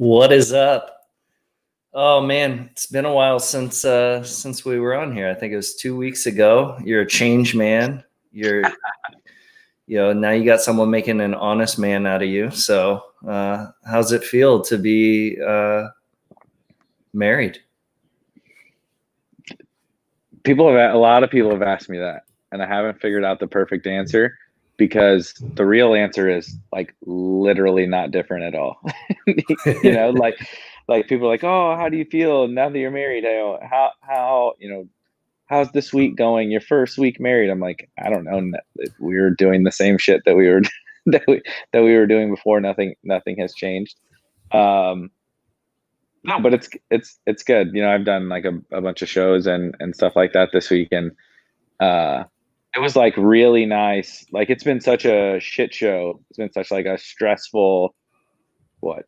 What is up? Oh man, it's been a while since we were on here. I think it was 2 weeks ago. You're a changed man. Now you got someone making an honest man out of you. So how's it feel to be married? A lot of people have asked me that, and I haven't figured out the perfect answer because the real answer is like literally not different at all. Like people are like, oh, how do you feel now that you're married? How's this week going? Your first week married? I'm like, I don't know. We were doing the same shit that we were that we were doing before. Nothing has changed. No, but it's good. I've done like a bunch of shows and stuff like that this week, and it was like really nice. Like it's been such a shit show. It's been such like a stressful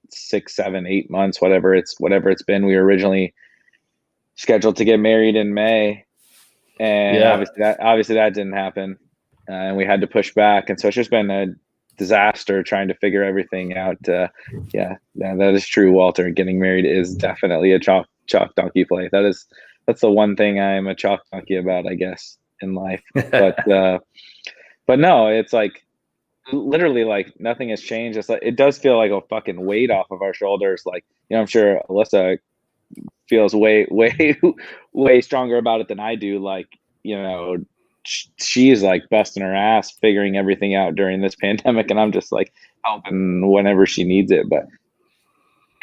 6, 7, 8 months, whatever it's been. We were originally scheduled to get married in May, and obviously that didn't happen, and we had to push back. And so it's just been a disaster trying to figure everything out. Yeah, that is true, Walter. Getting married is definitely a chalk donkey play. That's the one thing I'm a chalk donkey about, I guess, in life. But no, it's like literally like nothing has changed. It's like it does feel like a fucking weight off of our shoulders. Like, I'm sure Alyssa feels way way stronger about it than I do. Like, she's like busting her ass figuring everything out during this pandemic, and I'm just like helping whenever she needs it. But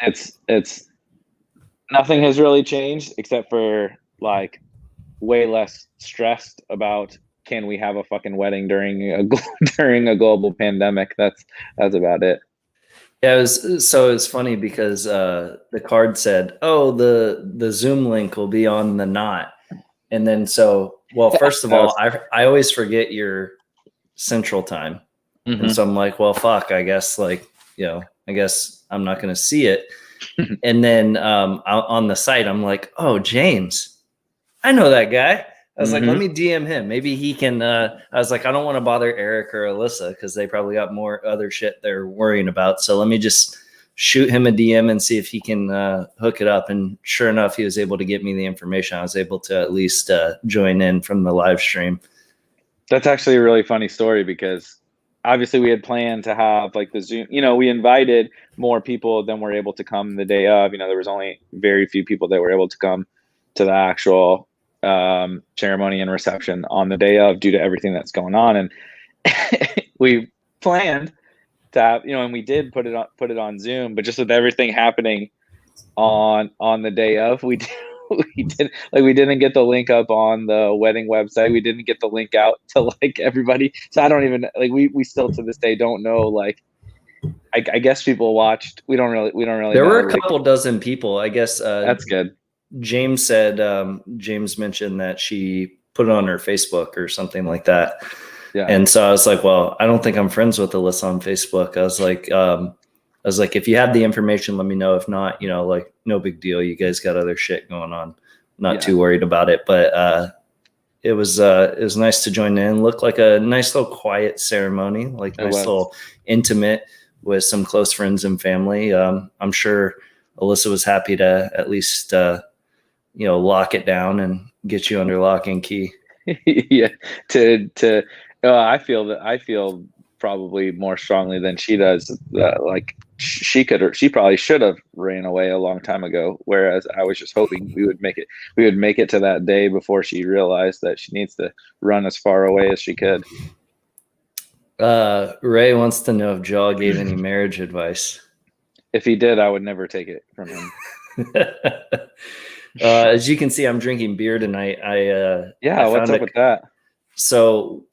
it's nothing has really changed except for like way less stressed about can we have a fucking wedding during a global pandemic. That's about it. Yeah, it's funny because the card said, "Oh, the Zoom link will be on the knot," and then first of all, I always forget your Central Time, and so I'm like, well, fuck, I guess I guess I'm not going to see it, and then on the site, I'm like, oh, James, I know that guy. I was like, let me DM him. Maybe he can. I was like, I don't want to bother Erik or Alyssa because they probably got more other shit they're worrying about. So let me just shoot him a DM and see if he can hook it up. And sure enough, he was able to get me the information. I was able to at least join in from the live stream. That's actually a really funny story because obviously we had planned to have like the Zoom. We invited more people than were able to come the day of. There was only very few people that were able to come to the actual ceremony and reception on the day of due to everything that's going on. And we planned to have, and we did put it on Zoom, but just with everything happening on the day of, we didn't get the link up on the wedding website. We didn't get the link out to like everybody. So I don't even like, we still to this day don't know, like, I guess people watched. We don't really there know, were a couple dozen people, I guess. That's good. James said, James mentioned that she put it on her Facebook or something like that. Yeah. And so I was like, well, I don't think I'm friends with Alyssa on Facebook. I was like, if you have the information, let me know. If not, like no big deal. You guys got other shit going on. Not too worried about it. But it was nice to join in. Looked like a nice little quiet ceremony, like nice little intimate with some close friends and family. I'm sure Alyssa was happy to at least lock it down and get you under lock and key. Yeah. I feel probably more strongly than she does. Like she probably should have ran away a long time ago. Whereas I was just hoping we would make it to that day before she realized that she needs to run as far away as she could. Ray wants to know if Jaw gave any marriage advice. If he did, I would never take it from him. As you can see, I'm drinking beer tonight. What's up with that? So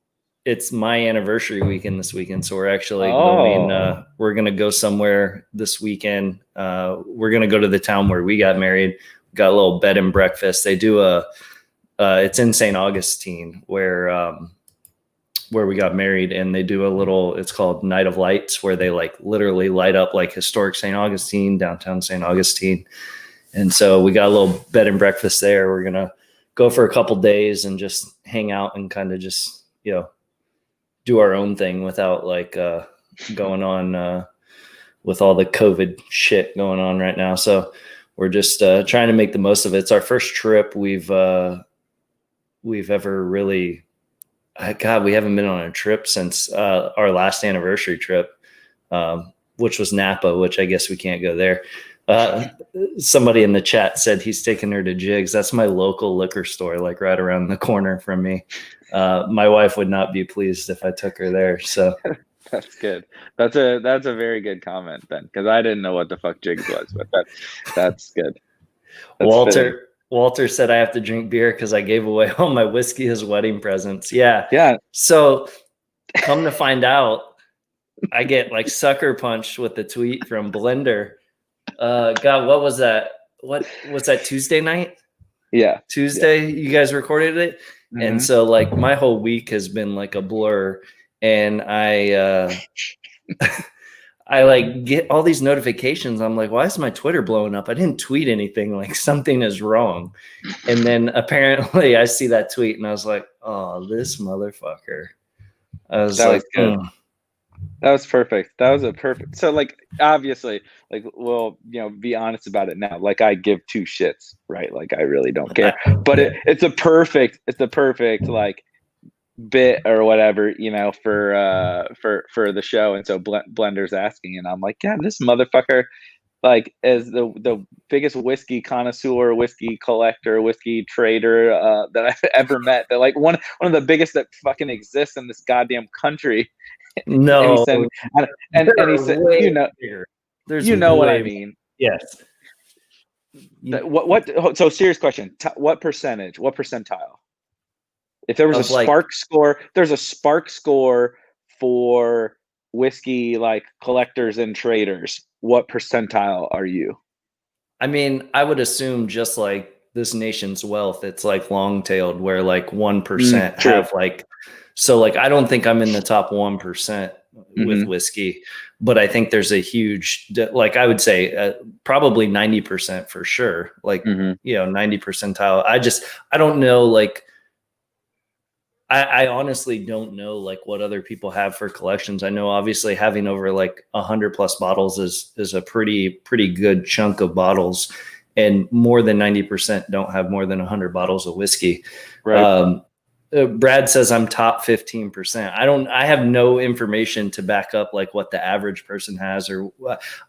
it's my anniversary weekend this weekend. So we're actually going, we're going to go somewhere this weekend. We're going to go to the town where we got married. We got a little bed and breakfast. They do it's in St. Augustine where we got married, and they do it's called Night of Lights, where they like literally light up like historic St. Augustine, downtown St. Augustine. And so we got a little bed and breakfast there. We're going to go for a couple days and just hang out and kind of just, do our own thing without like going on with all the COVID shit going on right now. So we're just trying to make the most of it. It's our first trip we've ever really. God, we haven't been on a trip since our last anniversary trip, which was Napa, which I guess we can't go there. Somebody in the chat said he's taking her to Jigs. That's my local liquor store, like right around the corner from me. My wife would not be pleased if I took her there. So that's good. That's a very good comment then, because I didn't know what the fuck Jigs was, but that's good. That's Walter said I have to drink beer because I gave away all my whiskey as wedding presents. Yeah. Yeah. So come to find out, I get like sucker punched with the tweet from Blender. God, what was that? What was that, Tuesday night? Yeah. Tuesday, you guys recorded it. Mm-hmm. And so like my whole week has been like a blur. And I like get all these notifications. I'm like, why is my Twitter blowing up? I didn't tweet anything. Like something is wrong. And then apparently I see that tweet and I was like, oh, this motherfucker. I was that like, was good. That was perfect. That was a perfect. So like, obviously, like, well, be honest about it now. Like I give two shits, right? Like I really don't care, but it's a perfect like bit or whatever, for the show. And so Blender's asking, and I'm like, yeah, this motherfucker, like, is the biggest whiskey connoisseur, whiskey collector, whiskey trader that I've ever met. That like one of the biggest that fucking exists in this goddamn country. No, and he said, there's what I mean. Yes. What? So serious question. What percentage? What percentile? If there was a spark score, there's a spark score for whiskey like collectors and traders. What percentile are you? I mean, I would assume just like this nation's wealth, it's like long-tailed, where like 1% have like. So like, I don't think I'm in the top 1% with whiskey, but I think there's a huge, like I would say probably 90% for sure. Like, 90 percentile. I don't know. Like, I honestly don't know like what other people have for collections. I know obviously having over like 100+ bottles is a pretty good chunk of bottles, and more than 90% don't have more than 100 bottles of whiskey. Right. Brad says I'm top 15%. I have no information to back up like what the average person has, or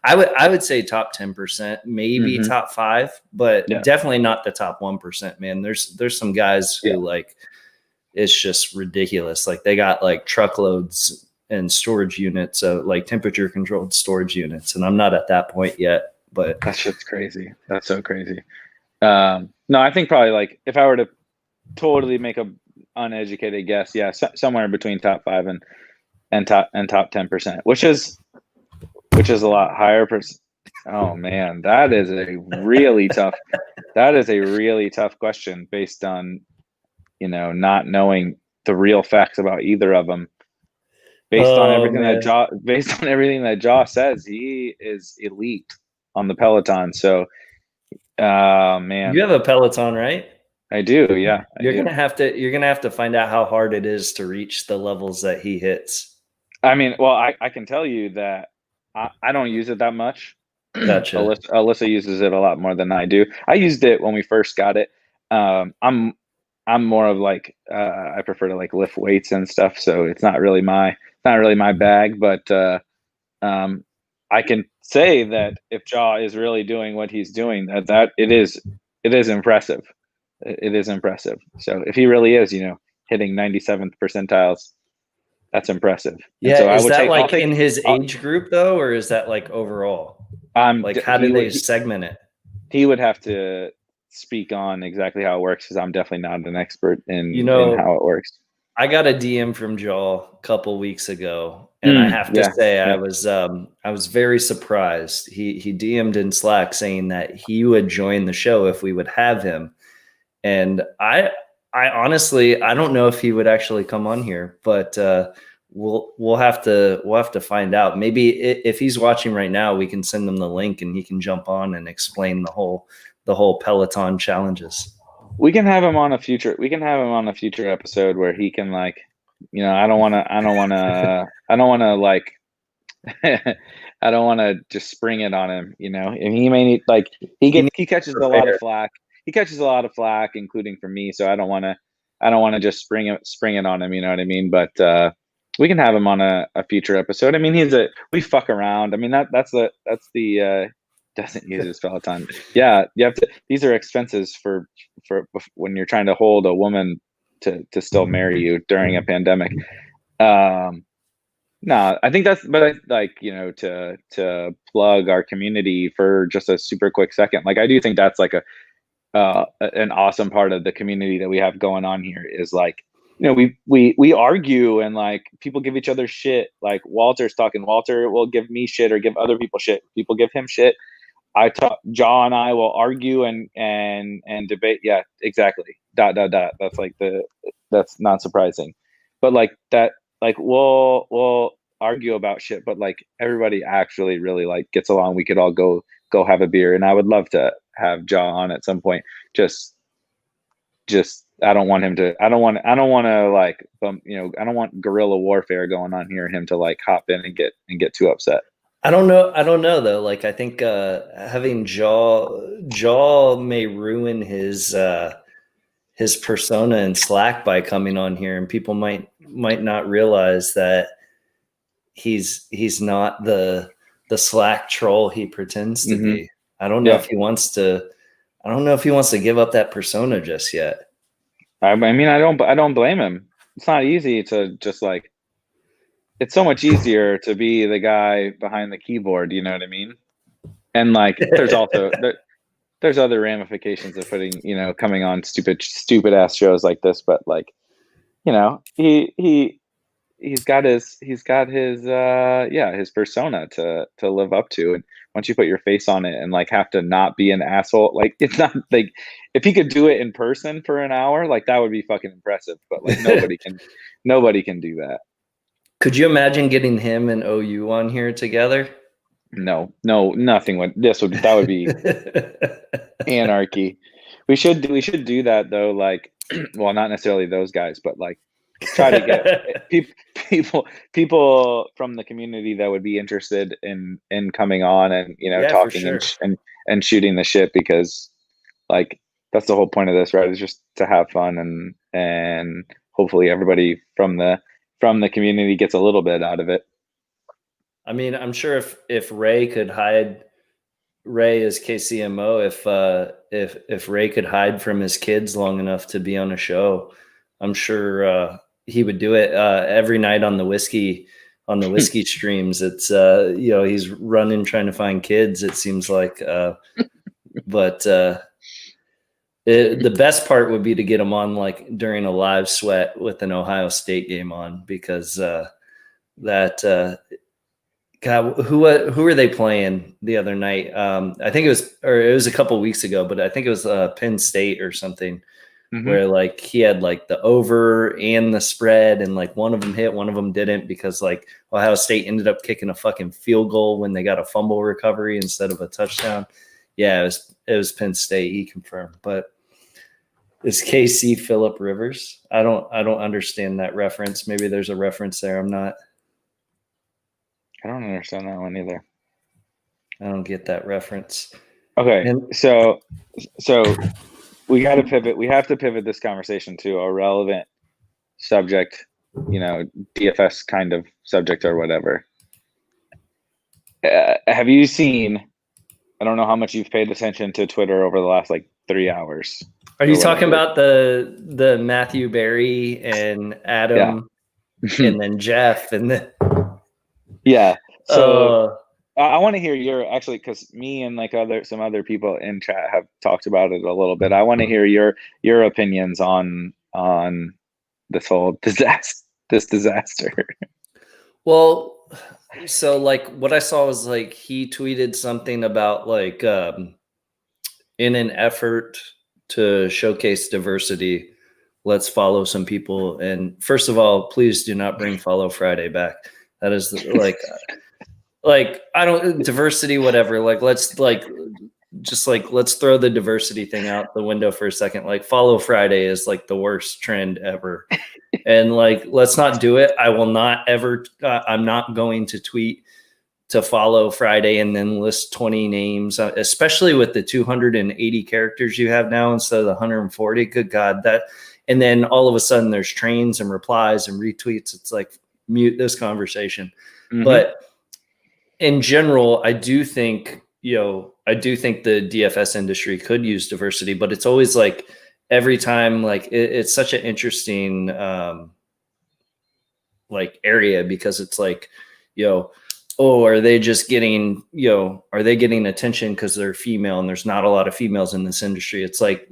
I would say top 10%, maybe top 5, but definitely not the top 1%, man. There's some guys who like, it's just ridiculous. Like they got like truckloads and storage units, so like temperature controlled storage units. And I'm not at that point yet, but that shit's crazy. That's so crazy. No, I think probably like if I were to totally make a uneducated guess, somewhere between top 5 and top 10%, which is a lot higher. Oh man, that is a really tough. That is a really tough question based on not knowing the real facts about either of them. Based on everything that Josh says, he is elite on the Peloton. So, man, you have a Peloton, right? I do. Yeah. You're gonna have to find out how hard it is to reach the levels that he hits. I mean, well, I can tell you that I don't use it that much. Gotcha. Alyssa uses it a lot more than I do. I used it when we first got it. I'm more of like I prefer to like lift weights and stuff, so it's not really my bag. But I can say that if Jaw is really doing what he's doing, that it is impressive. It is impressive. So if he really is, hitting 97th percentiles, that's impressive. Yeah. So is that like in his age group though, or is that like overall? Like how do they segment it? He would have to speak on exactly how it works, because I'm definitely not an expert in how it works. I got a DM from Joel a couple weeks ago, and I have to say I was very surprised. He DM'd in Slack saying that he would join the show if we would have him, and I honestly I don't know if he would actually come on here, but we'll have to find out. Maybe if he's watching right now, we can send him the link and he can jump on and explain the whole Peloton challenges. We can have him on a future episode where he can like, I don't want to like I don't want to just spring it on him, you know. And he may need like he catches a lot of flack. He catches a lot of flack, including from me. So I don't want to just spring it on him. You know what I mean? But we can have him on a future episode. I mean, we fuck around. I mean that's the doesn't use his Peloton. Yeah, you have to. These are expenses for when you're trying to hold a woman to still marry you during a pandemic. No, I think but like, you know, to plug our community for just a super quick second. Like, I do think that's like an awesome part of the community that we have going on here is like, you know, we argue and like people give each other shit. Like Walter will give me shit or give other people shit. People give him shit. Jaw and I will argue and debate. Yeah, exactly. ... That's like that's not surprising, but like that, like we'll argue about shit, but like everybody actually really like gets along. We could all go have a beer, and I would love to have Jaw on at some point. Just I don't want to like bump, you know, I don't want guerrilla warfare going on here, him to like hop in and get too upset. I don't know though. Like, I think having Jaw may ruin his persona in Slack by coming on here, and people might not realize that he's not the Slack troll he pretends to be. I don't know if he wants to. I don't know if he wants to give up that persona just yet. I mean, I don't blame him. It's not easy to just like. It's so much easier to be the guy behind the keyboard. You know what I mean? And like, there's also there's other ramifications of putting, you know, coming on stupid ass shows like this. But like, you know, he's got his his persona to live up to, and once you put your face on it and like have to not be an asshole, like it's not like if he could do it in person for an hour, like that would be fucking impressive, but like nobody can do that. Could you imagine getting him and OU on here together? No, nothing that would be anarchy. We should do that though, like well, not necessarily those guys, but like try to get people from the community that would be interested in coming on and, you know, talking and shooting the shit, because like that's the whole point of this, right? Is just to have fun and hopefully everybody from the community gets a little bit out of it. I mean, I'm sure if Ray could hide, Ray is KCMO, if Ray could hide from his kids long enough to be on a show, I'm sure he would do it every night on the whiskey streams. It's you know, he's running trying to find kids, it seems like, but the best part would be to get him on like during a live sweat with an Ohio State game on, because God, who were they playing the other night? I think it was a couple of weeks ago, but I think it was Penn State or something, where like he had like the over and the spread, and like one of them hit, one of them didn't, because like Ohio State ended up kicking a fucking field goal when they got a fumble recovery instead of a touchdown. Yeah, it was Penn State. He confirmed, but is KC Phillip Rivers? I don't understand that reference. Maybe there's a reference there. I don't understand that one either. I don't get that reference. Okay, so we got to pivot. We have to pivot this conversation to a relevant subject, you know, DFS kind of subject or whatever. Have you seen? I don't know how much you've paid attention to Twitter over the last like 3 hours. Are you talking about the Matthew Berry and Adam and then Jeff and then? Yeah. So I want to hear your, actually, because me and like some other people in chat have talked about it a little bit. I want to hear your opinions on this whole disaster. Well, so like what I saw was like he tweeted something about like in an effort to showcase diversity, let's follow some people. And first of all, please do not bring Follow Friday back. That is like I don't diversity, whatever. Like let's let's throw the diversity thing out the window for a second. Like Follow Friday is like the worst trend ever. And like, let's not do it. I will not ever, I'm not going to tweet to follow Friday and then list 20 names, especially with the 280 characters you have now instead of the 140. Good God, that. And then all of a sudden there's trains and replies and retweets. It's like, mute this conversation. Mm-hmm. But in general, I do think the DFS industry could use diversity, but it's always like every time, like it's such an interesting like area, because it's like, oh, are they just getting, are they getting attention because they're female and there's not a lot of females in this industry? It's like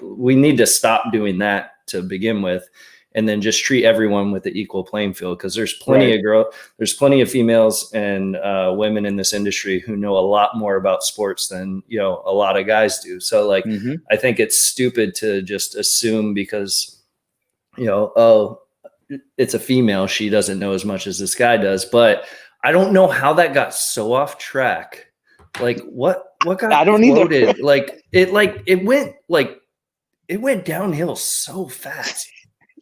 we need to stop doing that to begin with, and then just treat everyone with the equal playing field, because there's plenty there's plenty of females and women in this industry who know a lot more about sports than a lot of guys do. So like I think it's stupid to just assume because oh, it's a female, she doesn't know as much as this guy does. But I don't know how that got so off track. Like what got I don't floated? either. It went downhill so fast.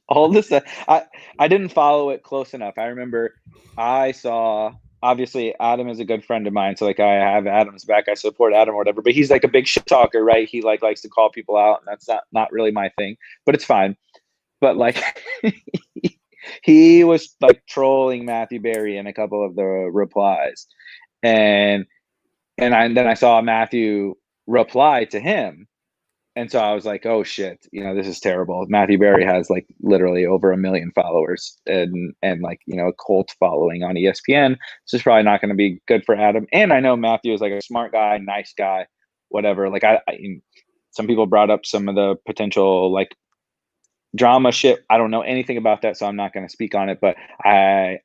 All this, I didn't follow it close enough. I remember I saw, obviously Adam is a good friend of mine, so like I have Adam's back. I support Adam or whatever, but he's like a big shit talker, right? He like likes to call people out, and that's not really my thing, but it's fine. But like he was like trolling Matthew Berry in a couple of the replies, and then I saw Matthew reply to him. And so I was like, oh shit, this is terrible. Matthew Berry has like literally over 1 million followers and like, a cult following on ESPN. This is probably not going to be good for Adam. And I know Matthew is like a smart guy, nice guy, whatever. Like some people brought up some of the potential like drama shit. I don't know anything about that, so I'm not going to speak on it, but I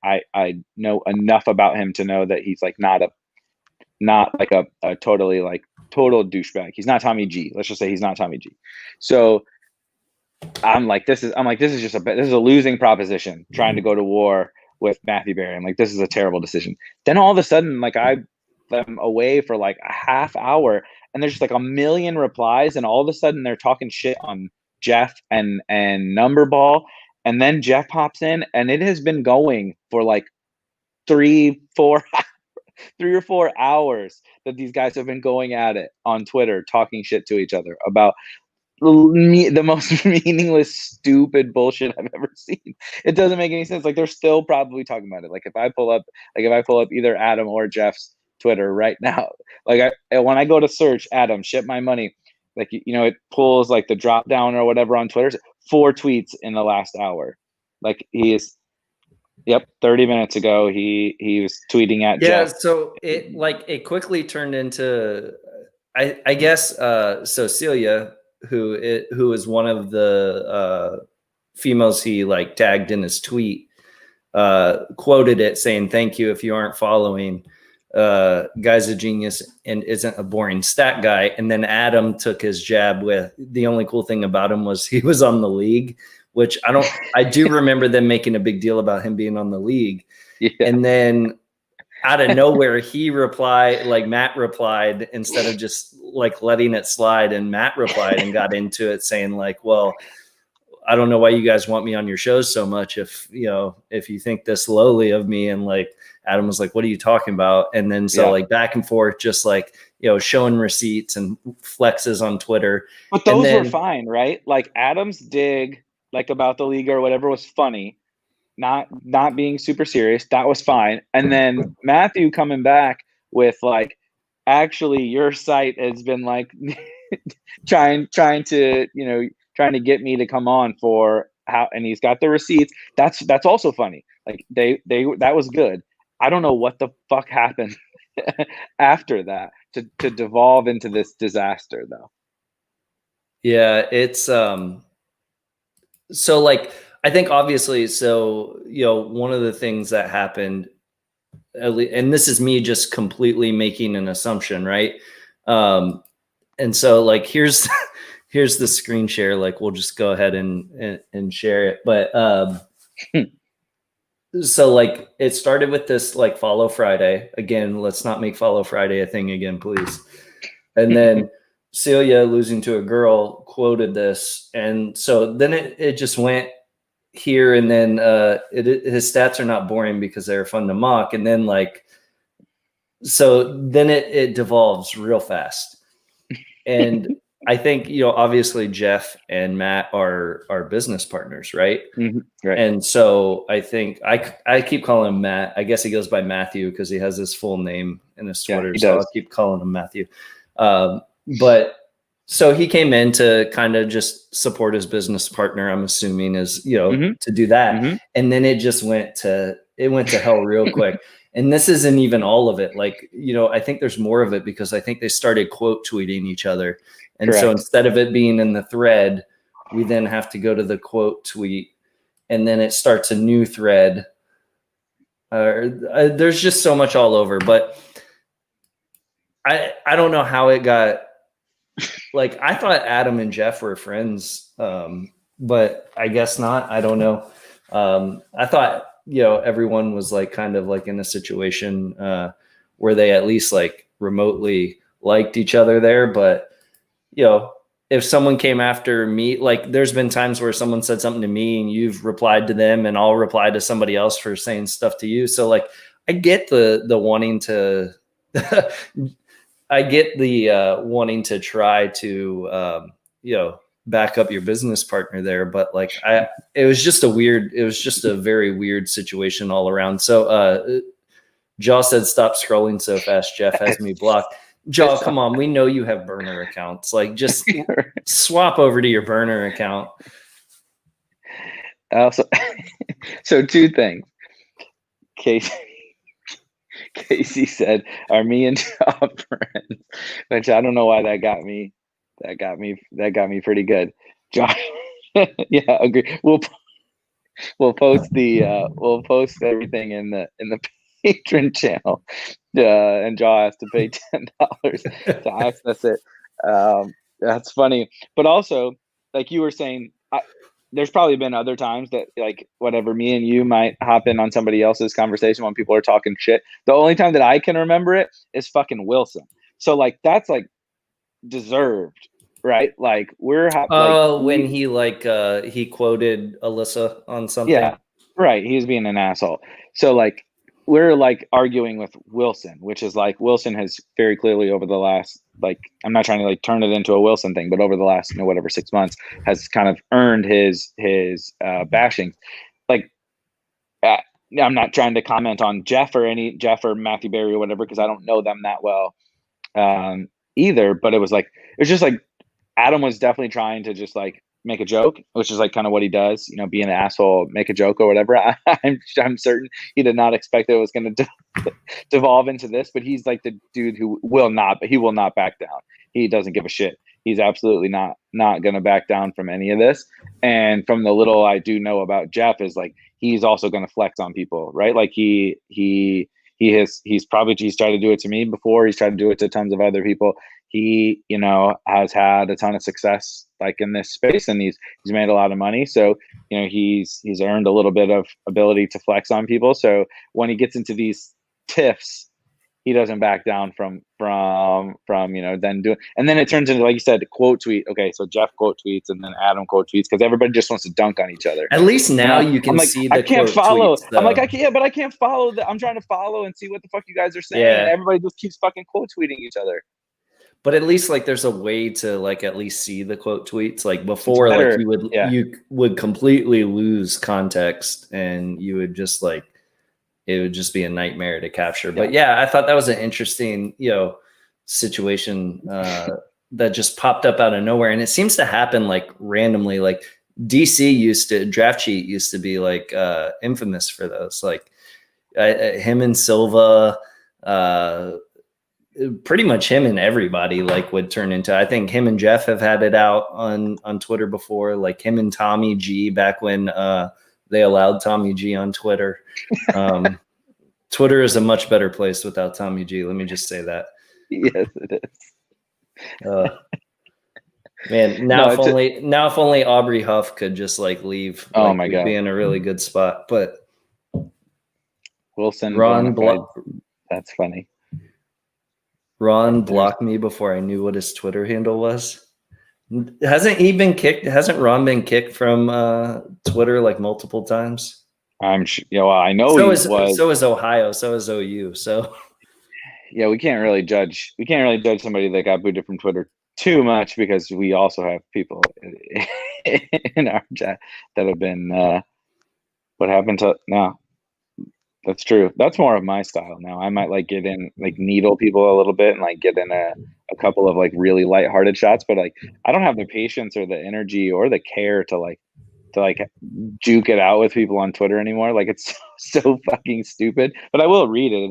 know enough about him to know that he's like not like a totally like total douchebag. He's not Tommy G. Let's just say he's not Tommy G. So I'm like, this is just a losing proposition, trying to go to war with Matthew Berry. I'm like, this is a terrible decision. Then all of a sudden, like I'm away for like a half hour, and there's just like 1 million replies, and all of a sudden they're talking shit on Jeff and Numberball, and then Jeff pops in, and it has been going for like 3 or 4 hours that these guys have been going at it on Twitter, talking shit to each other about the most meaningless, stupid bullshit I've ever seen. It doesn't make any sense. Like they're still probably talking about it. Like if I pull up either Adam or Jeff's Twitter right now, like when I go to search Adam, ship my money, like it pulls like the drop down or whatever on Twitter, 4 tweets in the last hour. Like he is. Yep, 30 minutes ago he was tweeting at Jeff. So it quickly turned into I guess so Celia, who is one of the females he like tagged in his tweet, quoted it saying, "Thank you if you aren't following. Guy's a genius and isn't a boring stat guy." And then Adam took his jab with, the only cool thing about him was he was on the league, which I do remember them making a big deal about him being on the league. Yeah. And then out of nowhere, Matt replied instead of just like letting it slide. And Matt replied and got into it saying like, well, I don't know why you guys want me on your shows so much if you think this lowly of me. And like, Adam was like, what are you talking about? And then like back and forth, just like, showing receipts and flexes on Twitter. But those were fine, right? Like Adam's dig, like about the league or whatever, was funny, not being super serious. That was fine. And then Matthew coming back with like, actually your site has been like trying to get me to come on for how, and he's got the receipts. That's also funny. Like that was good. I don't know what the fuck happened after that to devolve into this disaster though. Yeah, it's so like I think obviously, one of the things that happened, and this is me just completely making an assumption, right? And so like here's the screen share. Like we'll just go ahead and share it. But so like it started with this like Follow Friday. Again, let's not make Follow Friday a thing again, please. And then Celia losing to a girl quoted this. And so then it just went here. And then his stats are not boring because they're fun to mock. And then like so then it devolves real fast. And I think, obviously Jeff and Matt are business partners, right? Mm-hmm. Right. And so I think I keep calling him Matt. I guess he goes by Matthew because he has his full name in his Twitter. So I'll keep calling him Matthew. But so he came in to kind of just support his business partner, I'm assuming, is, to do that. Mm-hmm. And then it went to hell real quick. And this isn't even all of it. Like, I think there's more of it because I think they started quote tweeting each other. And so instead of it being in the thread, we then have to go to the quote tweet, and then it starts a new thread. There's just so much all over, but I don't know how it got, like, I thought Adam and Jeff were friends, but I guess not. I don't know. I thought, everyone was like kind of like in a situation where they at least like remotely liked each other there. But, if someone came after me, like there's been times where someone said something to me and you've replied to them and I'll reply to somebody else for saying stuff to you. So like, I get the wanting to, I get the wanting to try to, back up your business partner there. But like, it was just a very weird situation all around. So Jaw said, stop scrolling so fast. Jeff has me blocked. Jaw, come on. We know you have burner accounts. Like, just swap over to your burner account. Also, so two things. Casey said, "Are me and Jaw friends?" Which I don't know why that got me. That got me pretty good. Jaw, yeah, agree. We'll post everything in the patron channel, and Jaw has to pay $10 to access it. That's funny, but also, like you were saying, there's probably been other times that, like, whatever, me and you might hop in on somebody else's conversation when people are talking shit. The only time that I can remember it is fucking Wilson. So like, that's like deserved, right? Like, we're when he he quoted Alyssa on something. Yeah, right. He was being an asshole. So like, we're like arguing with Wilson, which is like, Wilson has very clearly over the last, like, I'm not trying to like turn it into a Wilson thing, but over the last, 6 months has kind of earned his bashing. Like, I'm not trying to comment on Jeff or Matthew Berry or whatever, because I don't know them that well either. But it was just like Adam was definitely trying to just like make a joke, which is like kind of what he does, being an asshole, make a joke or whatever. I'm certain he did not expect that it was going to devolve into this, but he's like the dude who will not back down. He doesn't give a shit. He's absolutely not going to back down from any of this. And from the little I do know about Jeff is like, he's also going to flex on people, right? Like he's tried to do it to me before. He's tried to do it to tons of other people. He, has had a ton of success like in this space, and he's made a lot of money. So, he's earned a little bit of ability to flex on people. So when he gets into these tiffs, he doesn't back down from then doing, and then it turns into, like you said, quote tweet. Okay, so Jeff quote tweets and then Adam quote tweets, because everybody just wants to dunk on each other. At least now you can see the I can't quote follow. tweets, I'm like, I can't follow. I'm trying to follow and see what the fuck you guys are saying. Yeah. And everybody just keeps fucking quote tweeting each other. But at least like there's a way to like at least see the quote tweets. Like before, like you would completely lose context, and you would just like, it would just be a nightmare to capture. But yeah, I thought that was an interesting, situation that just popped up out of nowhere. And it seems to happen like randomly. Like Draft Cheat used to be like infamous for those. Like him and Silva, pretty much him and everybody like would turn into, I think him and Jeff have had it out on Twitter before, like him and Tommy G back when they allowed Tommy G on Twitter. Twitter is a much better place without Tommy G. Let me just say that. Yes, it is. Man, now if only Aubrey Huff could just like leave. Oh my God, be in a really good spot. But Wilson, that's funny. Ron blocked me before I knew what his Twitter handle was. Hasn't Ron been kicked from Twitter like multiple times? I'm sure. I know so is Ohio. So is OU. So yeah, we can't really judge somebody that got booted from Twitter too much, because we also have people in our chat that have been what happened to now. That's true. That's more of my style now. I might like get in, like needle people a little bit and like get in a couple of like really lighthearted shots, but like I don't have the patience or the energy or the care to like juke it out with people on Twitter anymore. Like it's so fucking stupid. But I will read it.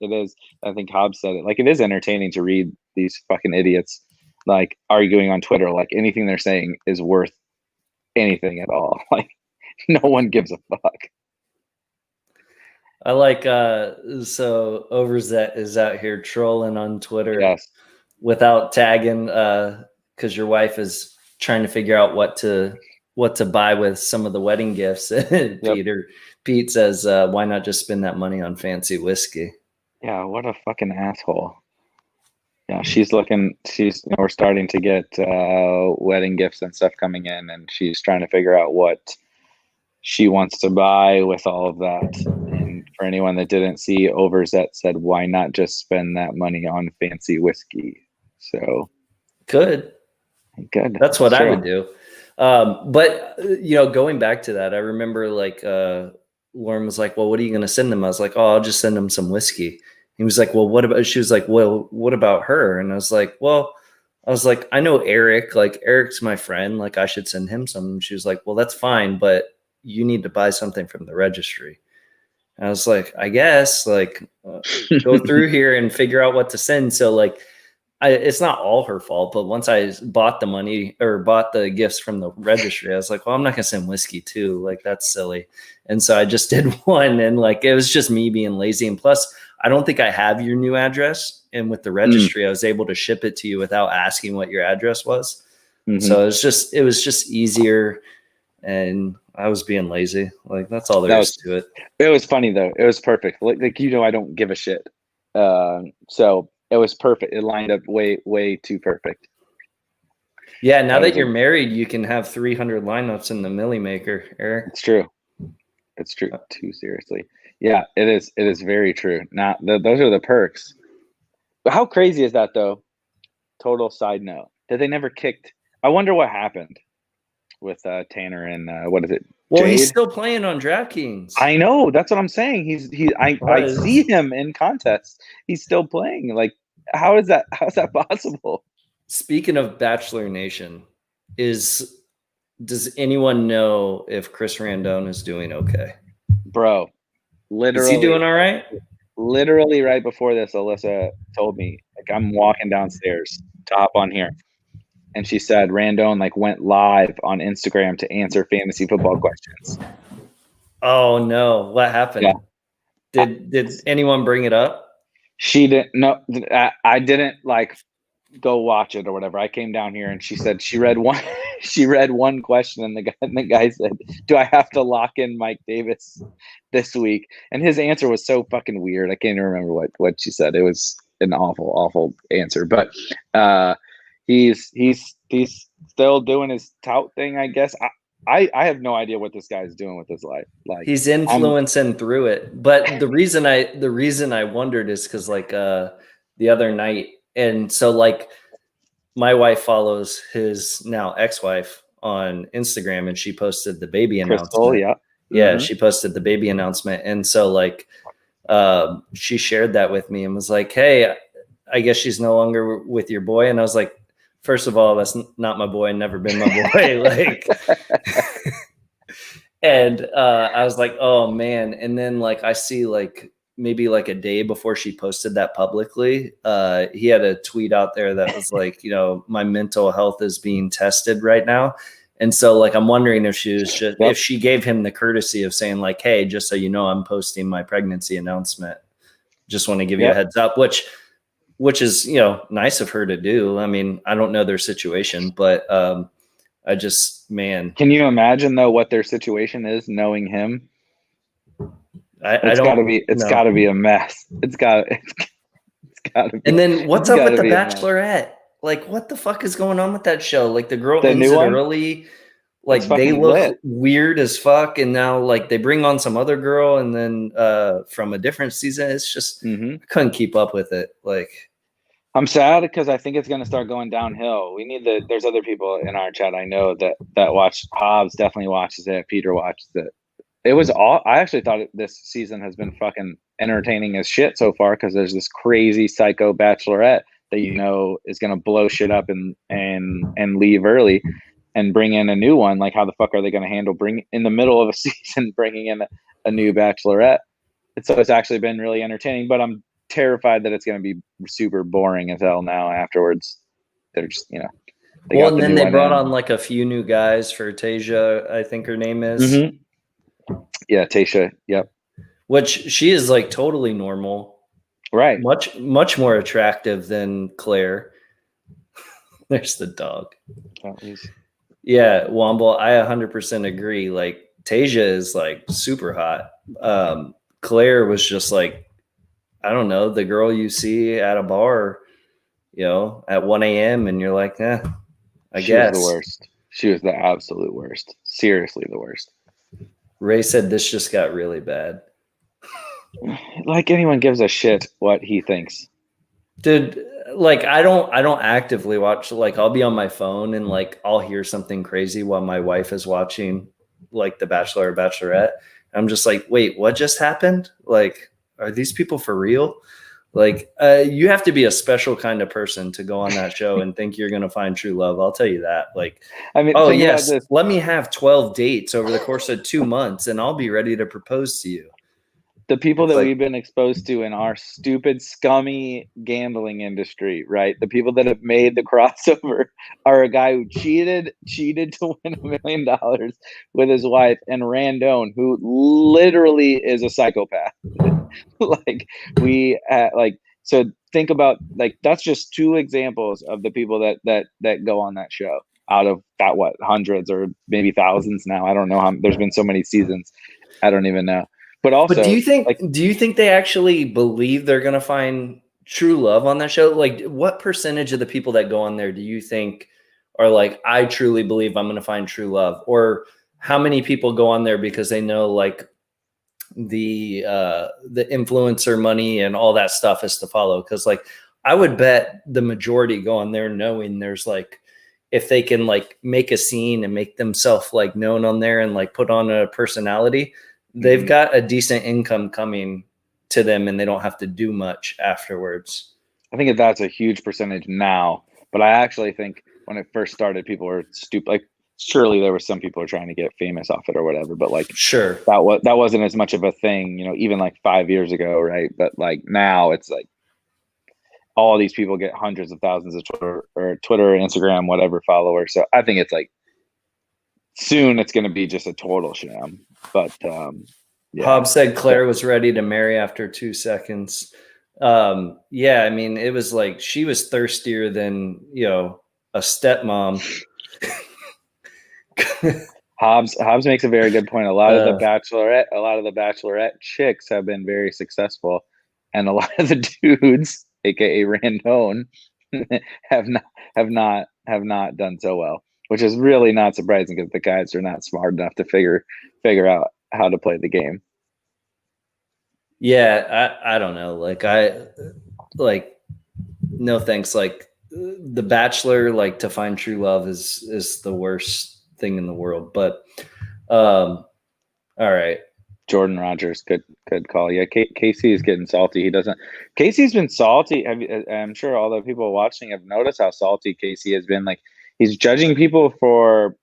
It is. I think Hobbs said it. Like it is entertaining to read these fucking idiots like arguing on Twitter. Like anything they're saying is worth anything at all. Like no one gives a fuck. I like so Overzet is out here trolling on Twitter, Yes, without tagging, because your wife is trying to figure out what to buy with some of the wedding gifts. Pete says, why not just spend that money on fancy whiskey? Yeah, what a fucking asshole. Yeah, we're starting to get wedding gifts and stuff coming in, and she's trying to figure out what she wants to buy with all of that. And for anyone that didn't see, Overzet said, why not just spend that money on fancy whiskey? So good. That's what I would do. But going back to that, I remember like Lauren was like, well, what are you going to send them? I was like, oh, I'll just send them some whiskey. He was like, well, she was like, well, what about her? And I was like, I know Erik, like Erik's my friend. Like I should send him some. And she was like, well, that's fine, but you need to buy something from the registry. And I was like, I guess like go through here and figure out what to send. So like, it's not all her fault, but once I bought the gifts from the registry, I was like, well, I'm not gonna send whiskey too. Like that's silly. And so I just did one, and like, it was just me being lazy. And plus I don't think I have your new address. And with the registry, I was able to ship it to you without asking what your address was. Mm-hmm. So it was just easier. And I was being lazy. Like that's all there is to it. It was funny though. It was perfect. Like I don't give a shit. So it was perfect. It lined up way too perfect. Yeah. Now that you're married, you can have 300 lineups in the Millie Maker, Erik. It's true. It's true. Too seriously. Yeah, it is. It is very true. Now those are the perks. But how crazy is that though? Total side note. That they never kicked. I wonder what happened with Tanner and what is it? Well, Jade? he's still playing on DraftKings. I know. That's what I'm saying. I see him in contests. He's still playing. Like, how is that possible? Speaking of Bachelor Nation, does anyone know if Chris Randone is doing okay? Bro, literally. Is he doing all right? Literally right before this, Alyssa told me, like, I'm walking downstairs to hop on here. And she said Randone like went live on Instagram to answer fantasy football questions. Oh no! What happened? Yeah. Did anyone bring it up? She didn't. No, I didn't like go watch it or whatever. I came down here and she said she read one. She read one question and the guy said, "Do I have to lock in Mike Davis this week?" And his answer was so fucking weird. I can't even remember what she said. It was an awful answer, but. He's still doing his tout thing, I guess. I have no idea what this guy's doing with his life. Like he's influencing through it. But the reason I wondered is because like the other night, and so like my wife follows his now ex-wife on Instagram, and she posted the baby announcement. Yeah. Yeah, she posted the baby announcement, and so like she shared that with me and was like, "Hey, I guess she's no longer with your boy," and I was like. First of all, that's not my boy, never been my boy. Like, and I was like, oh man. And then like, I see like maybe like a day before she posted that publicly, he had a tweet out there that was like, my mental health is being tested right now. And so like, I'm wondering if if she gave him the courtesy of saying like, hey, just so you know, I'm posting my pregnancy announcement. Just want to give you a heads up, which is, nice of her to do. I mean, I don't know their situation, but I just, man. Can you imagine though what their situation is knowing him? It's gotta be a mess. It's gotta be. And then what's up with the Bachelorette? Like, what the fuck is going on with that show? Like the girl ends it early. Like they look lit. weird as fuck, and now like they bring on some other girl, and then from a different season. It's just I couldn't keep up with it. Like I'm sad because I think it's going to start going downhill. There's other people in our chat I know that watch. Hobbs definitely watches it. Peter watches it. I actually thought this season has been fucking entertaining as shit so far because there's this crazy psycho bachelorette that is going to blow shit up and leave early and bring in a new one. Like, how the fuck are they going to handle in the middle of a season bringing in a new bachelorette? So it's actually been really entertaining, but I'm terrified that it's going to be super boring as hell now afterwards. They're just, and then they brought on like a few new guys for Tasia, I think her name is. Yeah, Tasha. Yep. Which she is like totally normal. Right. Much more attractive than Claire. There's the dog. Yeah, Womble, I 100% agree. Like Tasia is like super hot. Claire was just like, I don't know, the girl you see at a bar, at 1 a.m. and you're like, I guess. She was the worst. She was the absolute worst. Seriously, the worst. Ray said this just got really bad. Like anyone gives a shit what he thinks. Dude, like I don't actively watch. Like I'll be on my phone and like I'll hear something crazy while my wife is watching like The Bachelor or Bachelorette. I'm just like, wait, what just happened? Like, are these people for real? Like, you have to be a special kind of person to go on that show and think you're going to find true love. I'll tell you that. Like, I mean, oh yes, let me have 12 dates over the course of 2 months and I'll be ready to propose to you. The people that we've been exposed to in our stupid, scummy gambling industry, right? The people that have made the crossover are a guy who cheated to win $1 million with his wife, and Randone, who literally is a psychopath. So think about, like, that's just 2 examples of the people that go on that show out of that, hundreds or maybe thousands now. I don't know how. There's been so many seasons. I don't even know. But do you think they actually believe they're going to find true love on that show? Like, what percentage of the people that go on there do you think are like, I truly believe I'm going to find true love? Or how many people go on there because they know like the influencer money and all that stuff is to follow? Because like I would bet the majority go on there knowing there's like, if they can like make a scene and make themselves like known on there and like put on a personality, they've got a decent income coming to them and they don't have to do much afterwards. I think that's a huge percentage now, but I actually think when it first started, people were stupid. Like, surely there were some people who are trying to get famous off it or whatever, but like, sure, that wasn't as much of a thing, even like 5 years ago, right? But like now it's like all these people get hundreds of thousands of Twitter, Instagram, whatever followers. So I think it's like soon it's going to be just a total sham. But yeah. Hobbs said Claire was ready to marry after 2 seconds. Yeah, I mean, it was like she was thirstier than a stepmom. Hobbs makes a very good point. A lot of the bachelorette chicks have been very successful, and a lot of the dudes, aka Randone, have not done so well, which is really not surprising because the guys are not smart enough to figure out how to play the game. Yeah, I don't know. No thanks. Like The Bachelor, like to find true love is the worst thing in the world. But all right. Jordan Rogers, good call. Yeah, Casey is getting salty. Casey's been salty. I'm sure all the people watching have noticed how salty Casey has been. Like, he's judging people for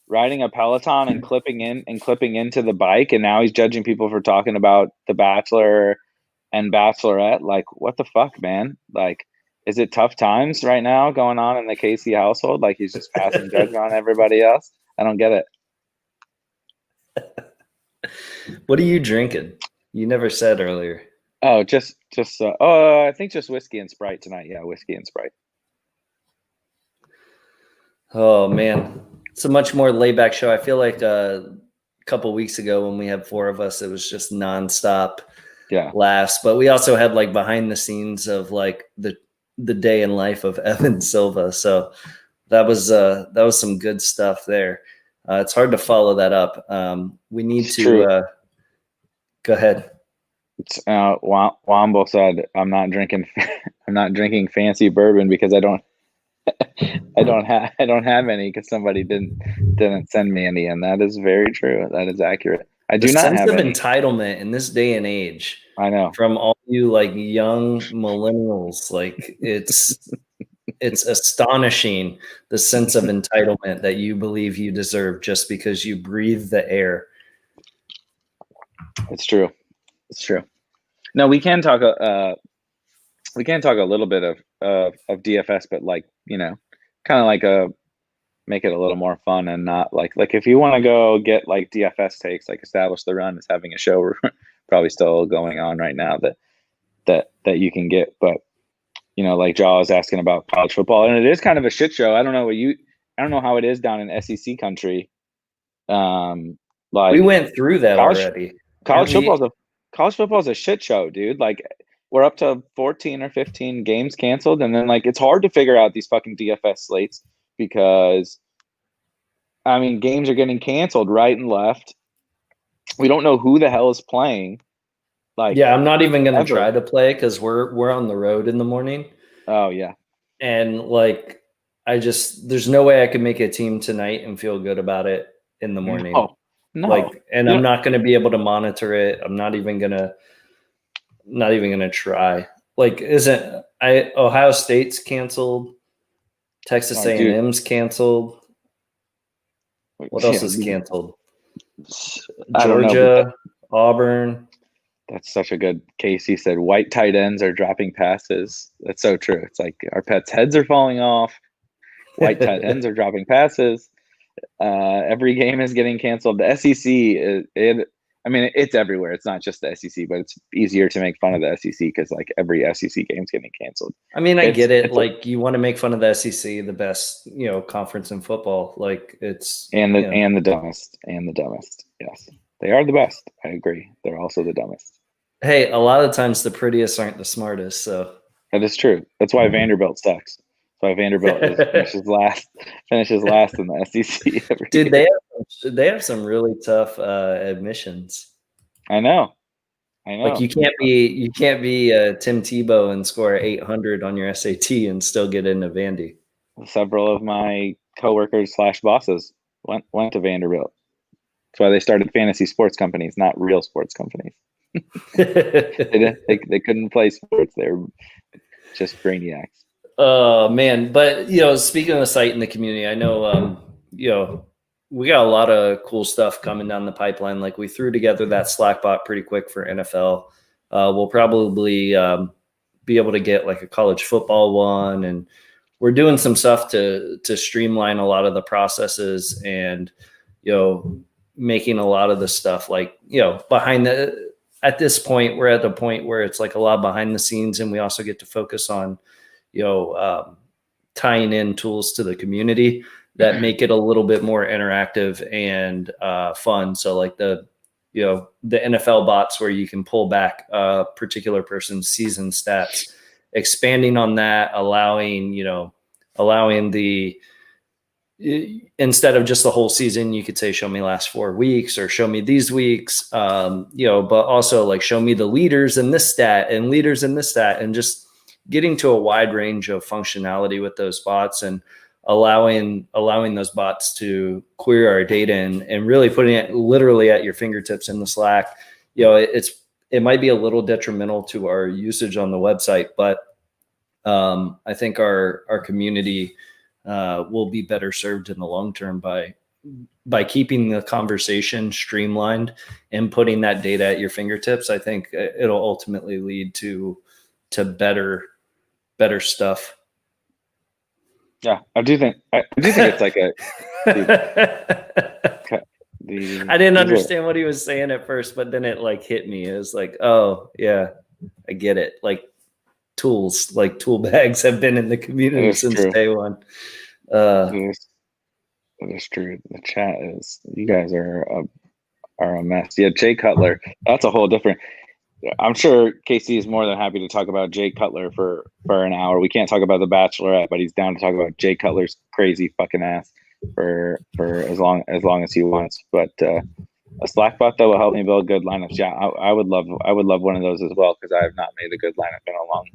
riding a Peloton and clipping into the bike, and now he's judging people for talking about The Bachelor and Bachelorette. Like, what the fuck, man? Like, is it tough times right now going on in the Casey household? Like, he's just passing judgment on everybody else? I don't get it. What are you drinking? You never said earlier. Oh, I think just whiskey and Sprite tonight. Yeah, whiskey and Sprite. Oh man, it's a much more laid back show. I feel like a couple weeks ago when we had 4 of us, it was just nonstop laughs. But we also had like behind the scenes of like the day in life of Evan Silva. So that was some good stuff there. It's hard to follow that up. We need It's to true. go ahead. It's Womble said, I'm not drinking drinking fancy bourbon because I don't have any because somebody didn't send me any, and that is very true. That is accurate. I do The not sense have of any. entitlement in this day and age, I know. from all you like young millennials, like it's astonishing, the sense of entitlement that you believe you deserve just because you breathe the air. It's true. It's true. No, we can talk a little bit of DFS, but like, kind of like make it a little more fun and not like if you want to go get like DFS takes, like Establish the Run is having a show probably still going on right now that you can get, but like Jaw is asking about college football, and it is kind of a shit show. I don't know how it is down in SEC country. Like we went through that already. College football's a shit show, dude. Like we're up to 14 or 15 games canceled, and then like it's hard to figure out these fucking DFS slates because I mean games are getting canceled right and left. We don't know who the hell is playing. Like, yeah, I'm not even gonna try to play because we're on the road in the morning. Oh yeah. And like there's no way I can make a team tonight and feel good about it in the morning. No. Like, and I'm not gonna be able to monitor it. I'm not even gonna try. Like, Ohio State's canceled, Texas A&M's canceled. What else is canceled? Georgia, Auburn. That's such a good. Casey said white tight ends are dropping passes. That's so true. It's like our pets' heads are falling off. White tight ends are dropping passes. Every game is getting canceled. The SEC, it's everywhere. It's not just the SEC, but it's easier to make fun of the SEC because like every SEC game's getting canceled. I mean, I get it. Like you want to make fun of the SEC, the best, conference in football. Like it's and the dumbest. Yes, they are the best. I agree. They're also the dumbest. Hey, a lot of times the prettiest aren't the smartest. So that is true. That's why Vanderbilt sucks. That's why Vanderbilt finishes last in the SEC. Dude, they have some really tough admissions. I know. Like you can't be Tim Tebow and score 800 on your SAT and still get into Vandy. Several of my coworkers / bosses went to Vanderbilt. That's why they started fantasy sports companies, not real sports companies. They couldn't play sports. They were just brainiacs. Oh man. But speaking of the site and the community, I know we got a lot of cool stuff coming down the pipeline. Like we threw together that Slack bot pretty quick for NFL. We'll probably be able to get like a college football one, and we're doing some stuff to streamline a lot of the processes and making a lot of the stuff like behind the. At this point, we're at the point where it's like a lot behind the scenes, and we also get to focus on tying in tools to the community that make it a little bit more interactive and fun. So like the NFL bots where you can pull back a particular person's season stats, expanding on that, allowing the, instead of just the whole season, you could say, show me last 4 weeks or show me these weeks, but also like show me the leaders in this stat and leaders in this stat, and just getting to a wide range of functionality with those bots and allowing those bots to query our data and really putting it literally at your fingertips in the Slack. It might be a little detrimental to our usage on the website, but I think our community will be better served in the long term by keeping the conversation streamlined and putting that data at your fingertips. I think it'll ultimately lead to better stuff. Yeah, I do think it's like a. I didn't understand what he was saying at first, but then it like hit me. It was like, oh yeah, I get it. Like tools, like tool bags have been in the community since day one. It is true. The chat is, you guys are a mess. Yeah, Jay Cutler. That's a whole different. I'm sure Casey is more than happy to talk about Jay Cutler for an hour. We can't talk about the Bachelorette, but he's down to talk about Jay Cutler's crazy fucking ass. for as long as he wants. But a Slack bot that will help me build good lineups. Yeah, I would love one of those as well, because I have not made a good lineup in a long.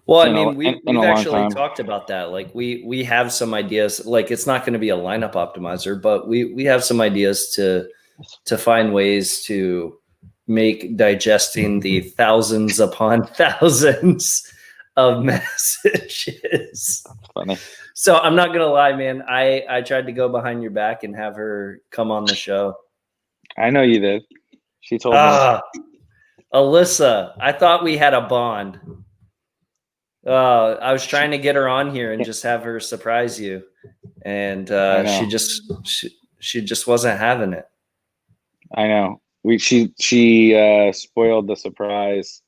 Well, I mean, we've actually talked about that. Like we have some ideas. Like it's not going to be a lineup optimizer, but we have some ideas to find ways to make digesting the thousands upon thousands of messages. That's funny. So I'm not gonna lie, man. I tried to go behind your back and have her come on the show. I know you did. She told me. Alyssa, I thought we had a bond. I was trying to get her on here and just have her surprise you, and she just wasn't having it. I know. She spoiled the surprise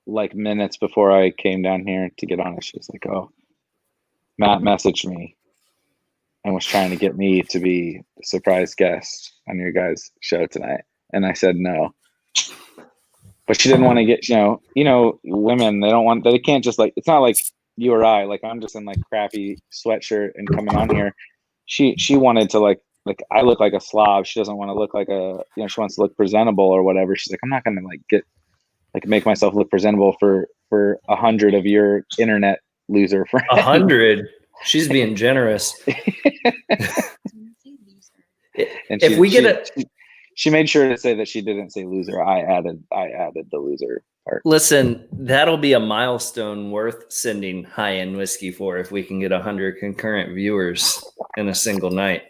like minutes before I came down here to get on it. She was like, "Oh, Matt messaged me and was trying to get me to be the surprise guest on your guys' show tonight," and I said no. But she didn't want to get, women, they can't just like, it's not like you or I, like I'm just in like crappy sweatshirt and coming on here. She wanted to like I look like a slob. She doesn't want to look like she wants to look presentable or whatever. She's like, I'm not going to make myself look presentable for 100 of your internet loser friends. 100? She's being generous. And if we get she made sure to say that she didn't say loser. I added the loser part. Listen, that'll be a milestone worth sending high-end whiskey for if we can get 100 concurrent viewers in a single night.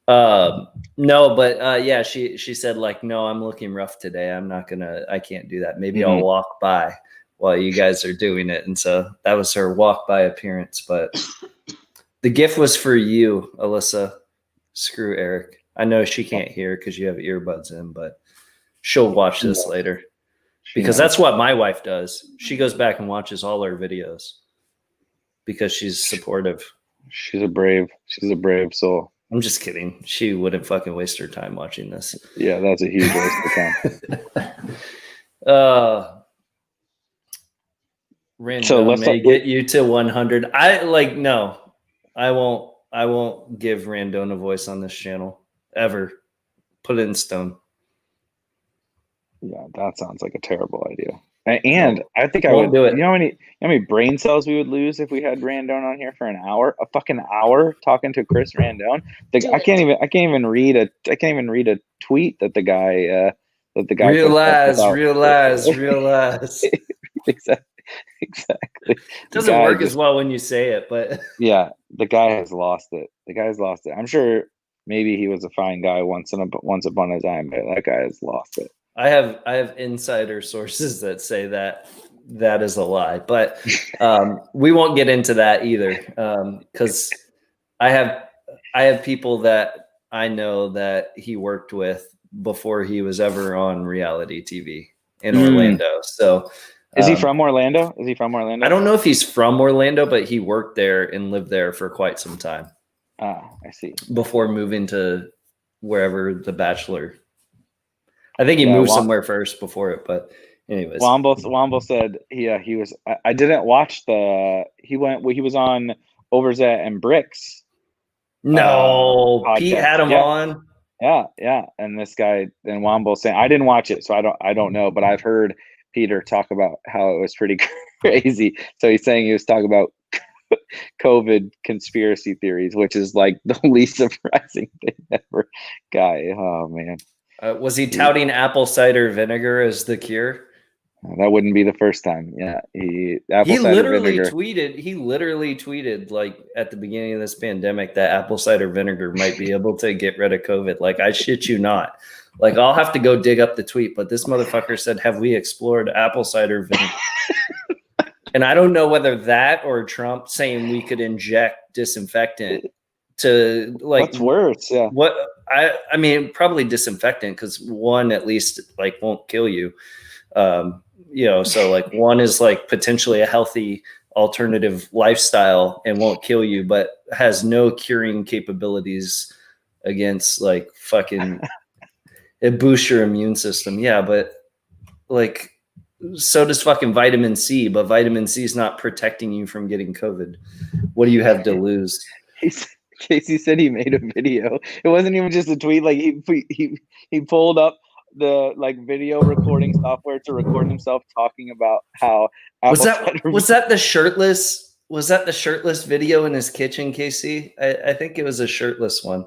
No, but yeah, she said like, no, I'm looking rough today. I can't do that. Maybe I'll walk by while you guys are doing it. And so that was her walk by appearance. But the gift was for you, Alyssa. Screw Erik. I know she can't hear because you have earbuds in, but she'll watch this later because that's what my wife does. She goes back and watches all our videos because she's supportive. She's a brave soul. I'm just kidding. She wouldn't fucking waste her time watching this. Yeah, that's a huge waste of time. Random may get you to 100. I won't give Randone a voice on this channel ever. Put it in stone. Yeah, that sounds like a terrible idea. And I think I would do it. You know how many brain cells we would lose if we had Randone on here for an hour, a fucking hour talking to Chris Randone. I can't even read a tweet that the guy realize. Exactly. It doesn't work as well when you say it, but yeah, the guy has lost it. I'm sure maybe he was a fine guy once upon a time, but that guy has lost it. I have insider sources that say that is a lie, but we won't get into that either because I have people that I know that he worked with before he was ever on reality TV in Orlando. So is he from Orlando? I don't know if he's from Orlando, but he worked there and lived there for quite some time. Ah, I see. Before moving to wherever The Bachelor. I think he moved somewhere first before it, but anyways. Womble said he was. I didn't watch he was on Overzet and Bricks. No, Pete had him on. Yeah, and this guy and Womble saying I didn't watch it, so I don't know, but I've heard Peter talk about how it was pretty crazy. So he's saying he was talking about COVID conspiracy theories, which is like the least surprising thing ever. Guy, oh man. Was he touting apple cider vinegar as the cure? That wouldn't be the first time. Yeah, he literally tweeted like at the beginning of this pandemic that apple cider vinegar might be able to get rid of COVID. Like, I shit you not. Like, I'll have to go dig up the tweet, but this motherfucker said, "Have we explored apple cider vinegar?" And I don't know whether that or Trump saying we could inject disinfectant to like. What's worse? Yeah. What I mean, probably disinfectant because one at least like won't kill you. So like one is like potentially a healthy alternative lifestyle and won't kill you, but has no curing capabilities against like fucking it boosts your immune system. Yeah, but like so does fucking vitamin C, but vitamin C is not protecting you from getting COVID. What do you have to lose? Casey said he made a video. It wasn't even just a tweet. Like he pulled up the like video recording software to record himself talking about how was that the shirtless video in his kitchen, Casey? I think it was a shirtless one.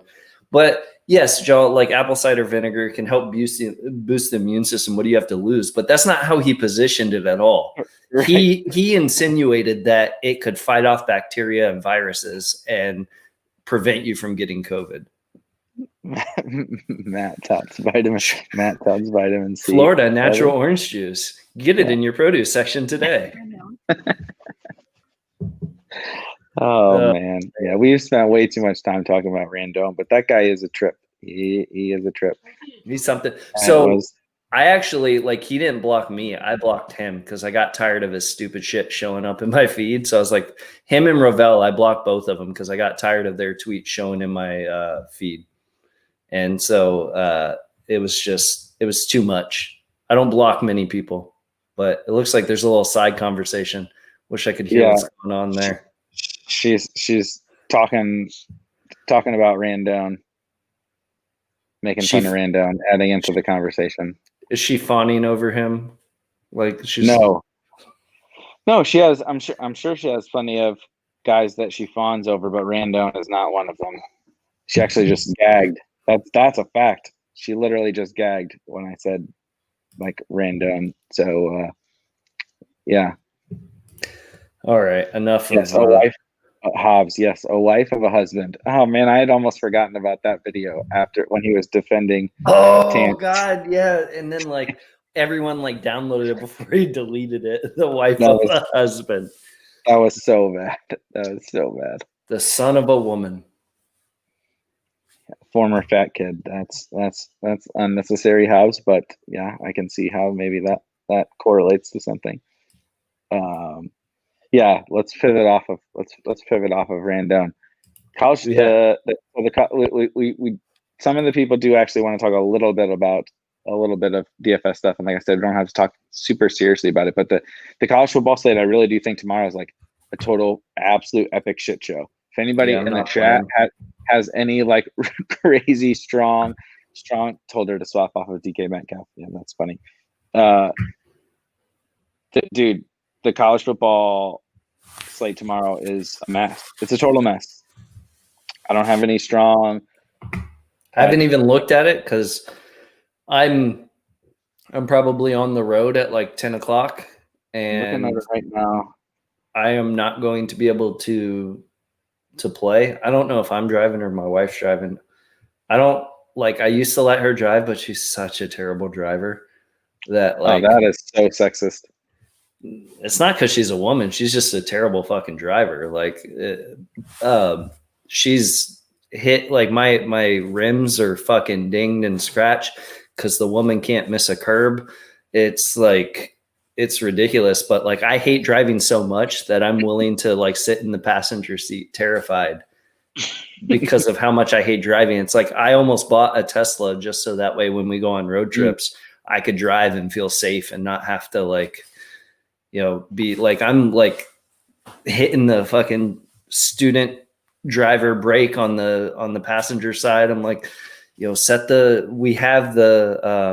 But yes, Joe, like apple cider vinegar can help boost the immune system. What do you have to lose? But that's not how he positioned it at all. Right. He insinuated that it could fight off bacteria and viruses and prevent you from getting COVID. Matt Todd's vitamin C. Florida natural orange juice. Get it in your produce section today. Man. Yeah, we've spent way too much time talking about Randone, but that guy is a trip. He is a trip. He's something. So I actually, like, he didn't block me. I blocked him because I got tired of his stupid shit showing up in my feed. So I was like, him and Ravel, I blocked both of them because I got tired of their tweets showing in my feed. And so it was too much. I don't block many people, but it looks like there's a little side conversation. Wish I could hear what's going on there. She's talking about Randone, making fun of Randone, adding into the conversation. Is she fawning over him? Like she's no. She has. I'm sure she has plenty of guys that she fawns over, but Randone is not one of them. She actually just gagged. That's a fact. She literally just gagged when I said like Randone. So yeah. All right, enough of a wife. Hobbs, yes, a wife of a husband. Oh man, I had almost forgotten about that video after when he was defending. Oh God, yeah, and then like everyone like downloaded it before he deleted it. The wife of a husband. That was so bad. That was so bad. The son of a woman. Former fat kid. That's unnecessary, Hobbs. But yeah, I can see how maybe that correlates to something. Yeah, let's pivot off of Randone. College. We some of the people do actually want to talk a little bit of DFS stuff, and like I said, we don't have to talk super seriously about it. But the college football slate, I really do think tomorrow is like a total absolute epic shit show. If anybody in the chat has any like crazy strong, told her to swap off of DK Metcalf. Yeah, that's funny. Dude, the college football slate tomorrow is a mess. It's a total mess. I don't have any strong. I haven't even looked at it because I'm probably on the road at like 10 o'clock, and looking at it right now, I am not going to be able to play. I don't know if I'm driving or my wife's driving. I used to let her drive, but she's such a terrible driver that that is so sexist. It's not because she's a woman. She's just a terrible fucking driver. She's hit like my rims are fucking dinged and scratched because the woman can't miss a curb. It's like, it's ridiculous. But like, I hate driving so much that I'm willing to like sit in the passenger seat terrified because of how much I hate driving. It's like, I almost bought a Tesla just so that way when we go on road trips, I could drive and feel safe and not have to like, be like, I'm like hitting the fucking student driver brake on the passenger side. I'm like, we have the,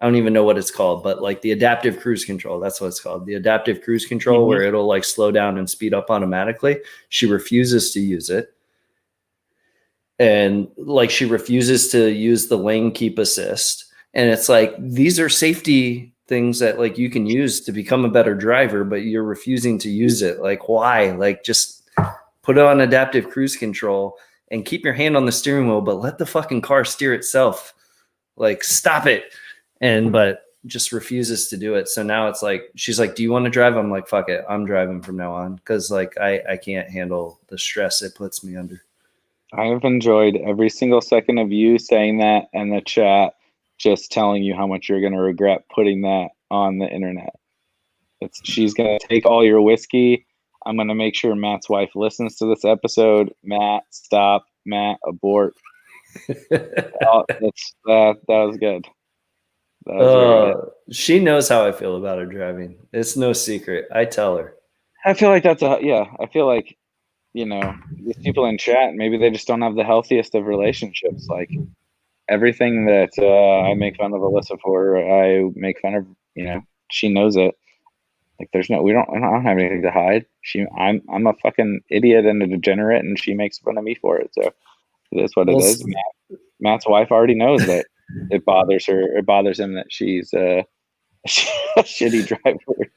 I don't even know what it's called, but like the adaptive cruise control, that's what it's called. The adaptive cruise control, where it'll like slow down and speed up automatically. She refuses to use it. And like, she refuses to use the lane keep assist. And it's like, these are safety things that like you can use to become a better driver, but you're refusing to use it. Like, why? Like, just put it on adaptive cruise control and keep your hand on the steering wheel, but let the fucking car steer itself. Like, stop it. But just refuses to do it. So now it's like, she's like, do you want to drive? I'm like, fuck it, I'm driving from now on. Cause like, I can't handle the stress it puts me under. I have enjoyed every single second of you saying that and the chat just telling you how much you're going to regret putting that on the internet. She's going to take all your whiskey. I'm going to make sure Matt's wife listens to this episode. Matt, stop. Matt, abort. That was good. That was good. She knows how I feel about her driving. It's no secret. I tell her. I feel like I feel like you know, these people in chat, maybe they just don't have the healthiest of relationships. Like everything that I make fun of Alyssa for, I make fun of, you know, she knows it. Like there's no, I don't have anything to hide. I'm a fucking idiot and a degenerate, and she makes fun of me for it. So it is what it Well, is. Matt's wife already knows that it bothers her. It bothers him that she's a shitty driver.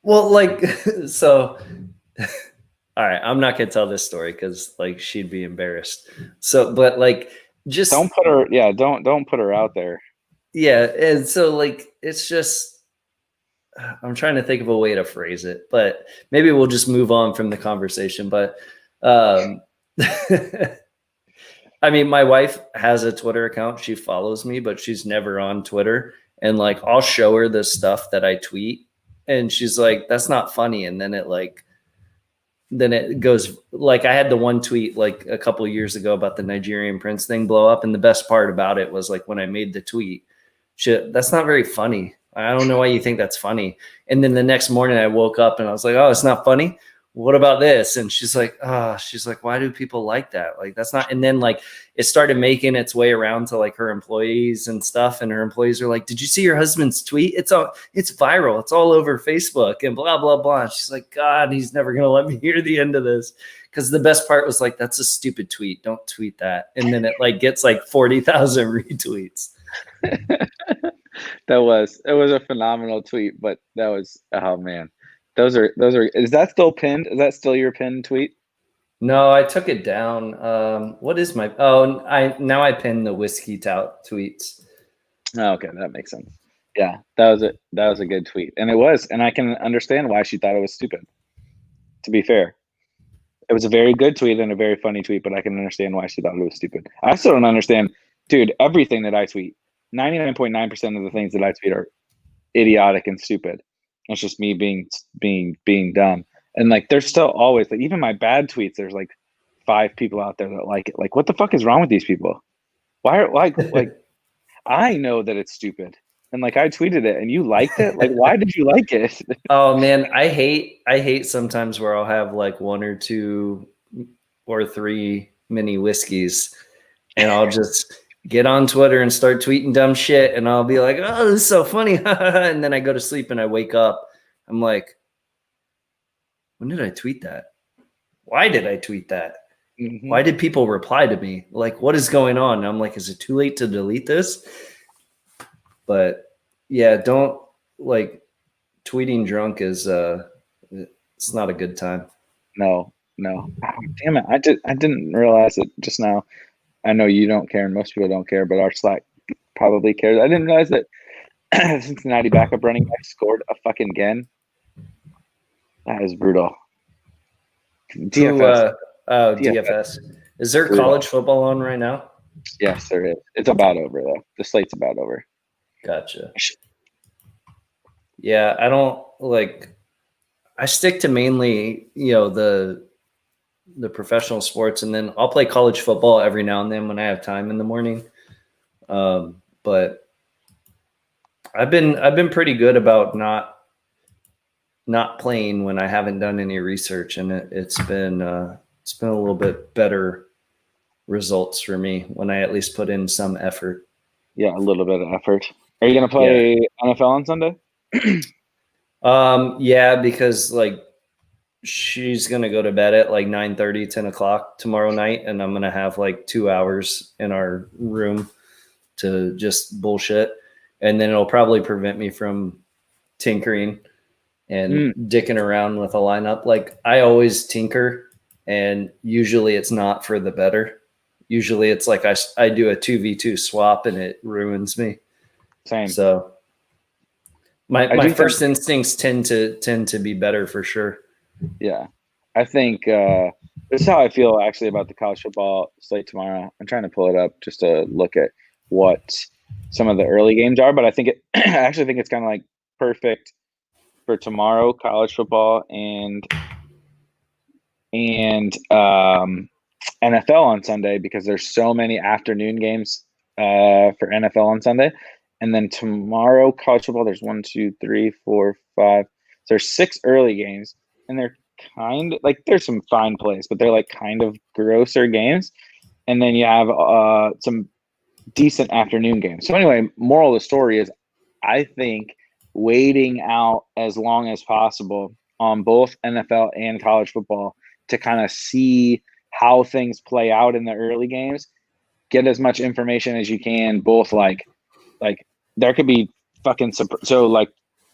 well, like, so, all right, I'm not gonna tell this story because like she'd be embarrassed. So, but like, just Don't put her. Yeah, don't put her out there. yeah, and so like, it's just. I'm trying to think of a way to phrase it, but maybe we'll just move on from the conversation. But um, I mean, my wife has a Twitter account. She follows me, but she's never on Twitter. And like, I'll show her the stuff that I tweet, and she's like, "That's not funny." And then it goes like, I had the one tweet like a couple of years ago about the Nigerian prince thing blow up, and the best part about it was like when I made the tweet, shit, that's not very funny. I don't know why you think that's funny. And then the next morning I woke up and I was like, "Oh, it's not funny. What about this?" And she's like, why do people like that? Like, that's not. And then like it started making its way around to like her employees and stuff. And her employees are like, "Did you see your husband's tweet? It's viral. It's all over Facebook and blah, blah, blah." And she's like, "God, he's never going to let me hear the end of this." Cause the best part was like, "That's a stupid tweet. Don't tweet that." And then it like gets like 40,000 retweets. It was a phenomenal tweet, but that was, oh man, those are is that still pinned? Is that still your pinned tweet? No, I took it down. What is my? I pin the whiskey tout tweets. Oh, okay, that makes sense. Yeah, that was a good tweet, and it was, and I can understand why she thought it was stupid. To be fair, it was a very good tweet and a very funny tweet, but I can understand why she thought it was stupid. I still don't understand, dude. Everything that I tweet, 99.9% of the things that I tweet are idiotic and stupid. It's just me being dumb. And like there's still always like even my bad tweets, there's like 5 people out there that like it. Like what the fuck is wrong with these people? Why are like I know that it's stupid. And like I tweeted it and you liked it? Like why did you like it? Oh man, I hate sometimes where I'll have like 1 or 2 or 3 mini whiskeys, and I'll just get on Twitter and start tweeting dumb shit, and I'll be like, "Oh, this is so funny," and then I go to sleep and I wake up. I'm like, "When did I tweet that? Why did I tweet that? Mm-hmm. Why did people reply to me? Like, what is going on?" And I'm like, "Is it too late to delete this?" But yeah, don't like tweeting drunk is it's not a good time. No. Oh, damn it. I didn't realize it just now. I know you don't care and most people don't care, but our Slack probably cares. I didn't realize that Cincinnati backup running back scored a fucking again. That is brutal. DFS. DFS. Is there college football on right now? Yes, there is. It's about over though. The slate's about over. Gotcha. Yeah, I don't like. I stick to mainly, the professional sports, and then I'll play college football every now and then when I have time in the morning. But I've been pretty good about not playing when I haven't done any research, and it's been a little bit better results for me when I at least put in some effort. Yeah, a little bit of effort. Are you gonna play NFL on Sunday? Yeah, because like she's gonna go to bed at like 9:30, 10 o'clock tomorrow night, and I'm gonna have like 2 hours in our room to just bullshit, and then it'll probably prevent me from tinkering and dicking around with a lineup. Like I always tinker, and usually it's not for the better. Usually it's like I do a 2v2 swap and it ruins me. Same. So my first instincts tend to be better for sure. Yeah. I think this is how I feel actually about the college football slate tomorrow. I'm trying to pull it up just to look at what some of the early games are, but I actually think it's kind of like perfect for tomorrow, college football and NFL on Sunday, because there's so many afternoon games for NFL on Sunday. And then tomorrow, college football, there's 1, 2, 3, 4, 5. So there's 6 early games, and they're kind of like there's some fine plays, but they're like kind of grosser games. And then you have some decent afternoon games. So anyway, moral of the story is I think waiting out as long as possible on both NFL and college football to kind of see how things play out in the early games, get as much information as you can, both like there could be fucking so like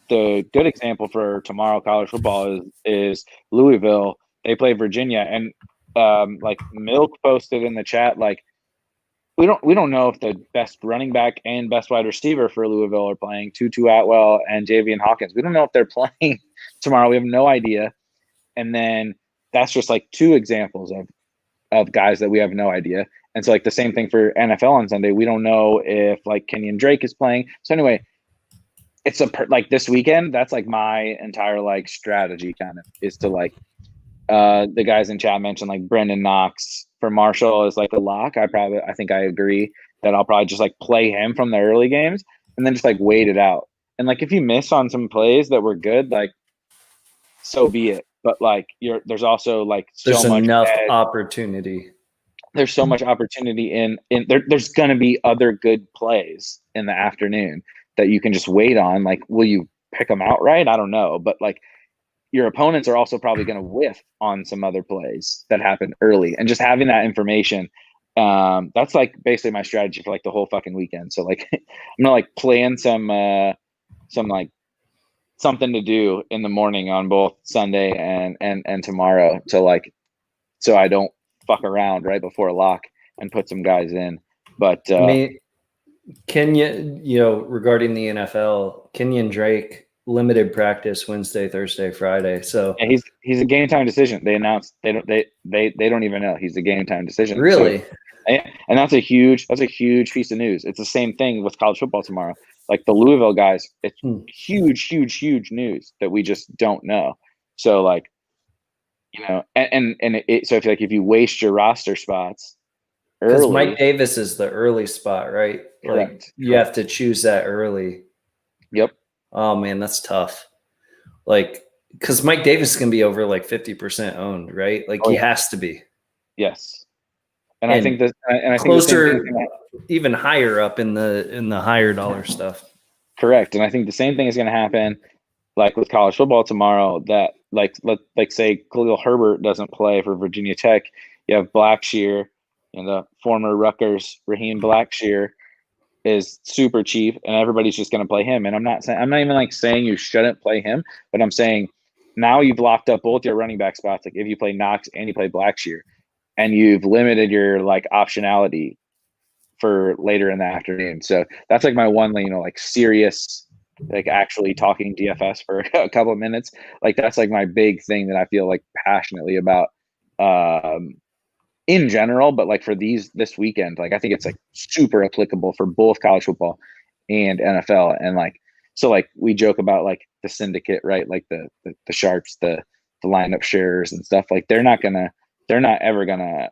the good example for tomorrow college football is Louisville. They play Virginia, and like Milk posted in the chat, like we don't know if the best running back and best wide receiver for Louisville are playing, Tutu Atwell and Javian Hawkins. We don't know if they're playing tomorrow. We have no idea. And then that's just like two examples of guys that we have no idea. And so like the same thing for NFL on Sunday. We don't know if like Kenyon Drake is playing. So anyway, it's like this weekend, that's like my entire like strategy kind of is to like the guys in chat mentioned like Brendan Knox for Marshall is like a lock. I think I agree that I'll probably just like play him from the early games and then just like wait it out. And like if you miss on some plays that were good, like so be it. But like there's also like there's enough opportunity. There's so much opportunity in there's gonna be other good plays in the afternoon that you can just wait on. Like, will you pick them outright? I don't know, but like your opponents are also probably going to whiff on some other plays that happen early, and just having that information. That's like basically my strategy for like the whole fucking weekend. So like, I'm gonna like plan some like something to do in the morning on both Sunday and tomorrow to like, so I don't fuck around right before lock and put some guys in. But I mean, regarding the NFL, Kenyon Drake limited practice Wednesday, Thursday, Friday. So yeah, he's a game time decision. They announced they don't even know he's a game time decision. Really? So, and that's a huge piece of news. It's the same thing with college football tomorrow. Like the Louisville guys, it's huge news that we just don't know. So like, so if you waste your roster spots because Mike Davis is the early spot, right? Correct. Like you have to choose that early. Yep. Oh man, that's tough. Like, because Mike Davis can be over like 50% owned, right? Like he has to be. Yes. And I think that, and I closer, think even higher up in the higher dollar stuff. Correct. And I think the same thing is going to happen, like with college football tomorrow. That like say Khalil Herbert doesn't play for Virginia Tech. You have Blackshear, and the former Rutgers Raheem Blackshear is super cheap, and everybody's just going to play him. And I'm not even like saying you shouldn't play him, but I'm saying now you've locked up both your running back spots. Like if you play Knox and you play Blackshear, and you've limited your like optionality for later in the afternoon. So that's like my one, like serious, like actually talking DFS for a couple of minutes. Like that's like my big thing that I feel like passionately about in general, but like for this weekend, like I think it's like super applicable for both college football and NFL. And like, so like we joke about like the syndicate, right? Like the sharps, the lineup sharers and stuff. Like they're not ever gonna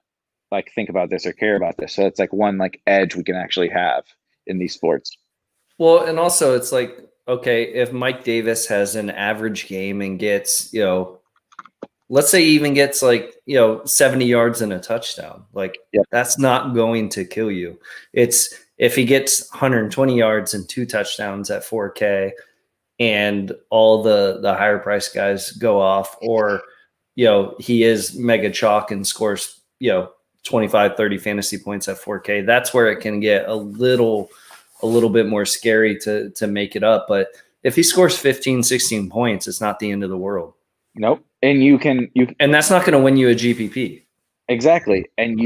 like think about this or care about this. So it's like one like edge we can actually have in these sports. Well, and also it's like, okay, if Mike Davis has an average game and gets, let's say he even gets like, 70 yards and a touchdown, like that's not going to kill you. It's if he gets 120 yards and 2 touchdowns at 4K and all the higher price guys go off, or, he is mega chalk and scores, 25, 30 fantasy points at 4K. That's where it can get a little bit more scary to make it up. But if he scores 15, 16 points, it's not the end of the world. Nope. And and that's not going to win you a GPP. Exactly. And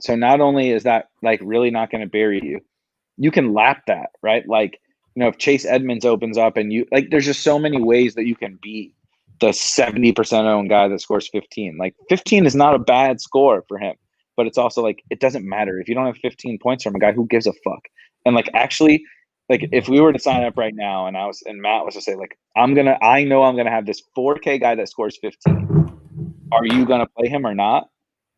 so not only is that like really not going to bury you, you can lap that, right? Like, if Chase Edmonds opens up and there's just so many ways that you can beat the 70% owned guy that scores 15. Like 15 is not a bad score for him, but it's also like, it doesn't matter if you don't have 15 points from a guy. Who gives a fuck? And like, actually, like if we were to sign up right now and Matt was to say like, I know I'm going to have this 4K guy that scores 15. Are you going to play him or not?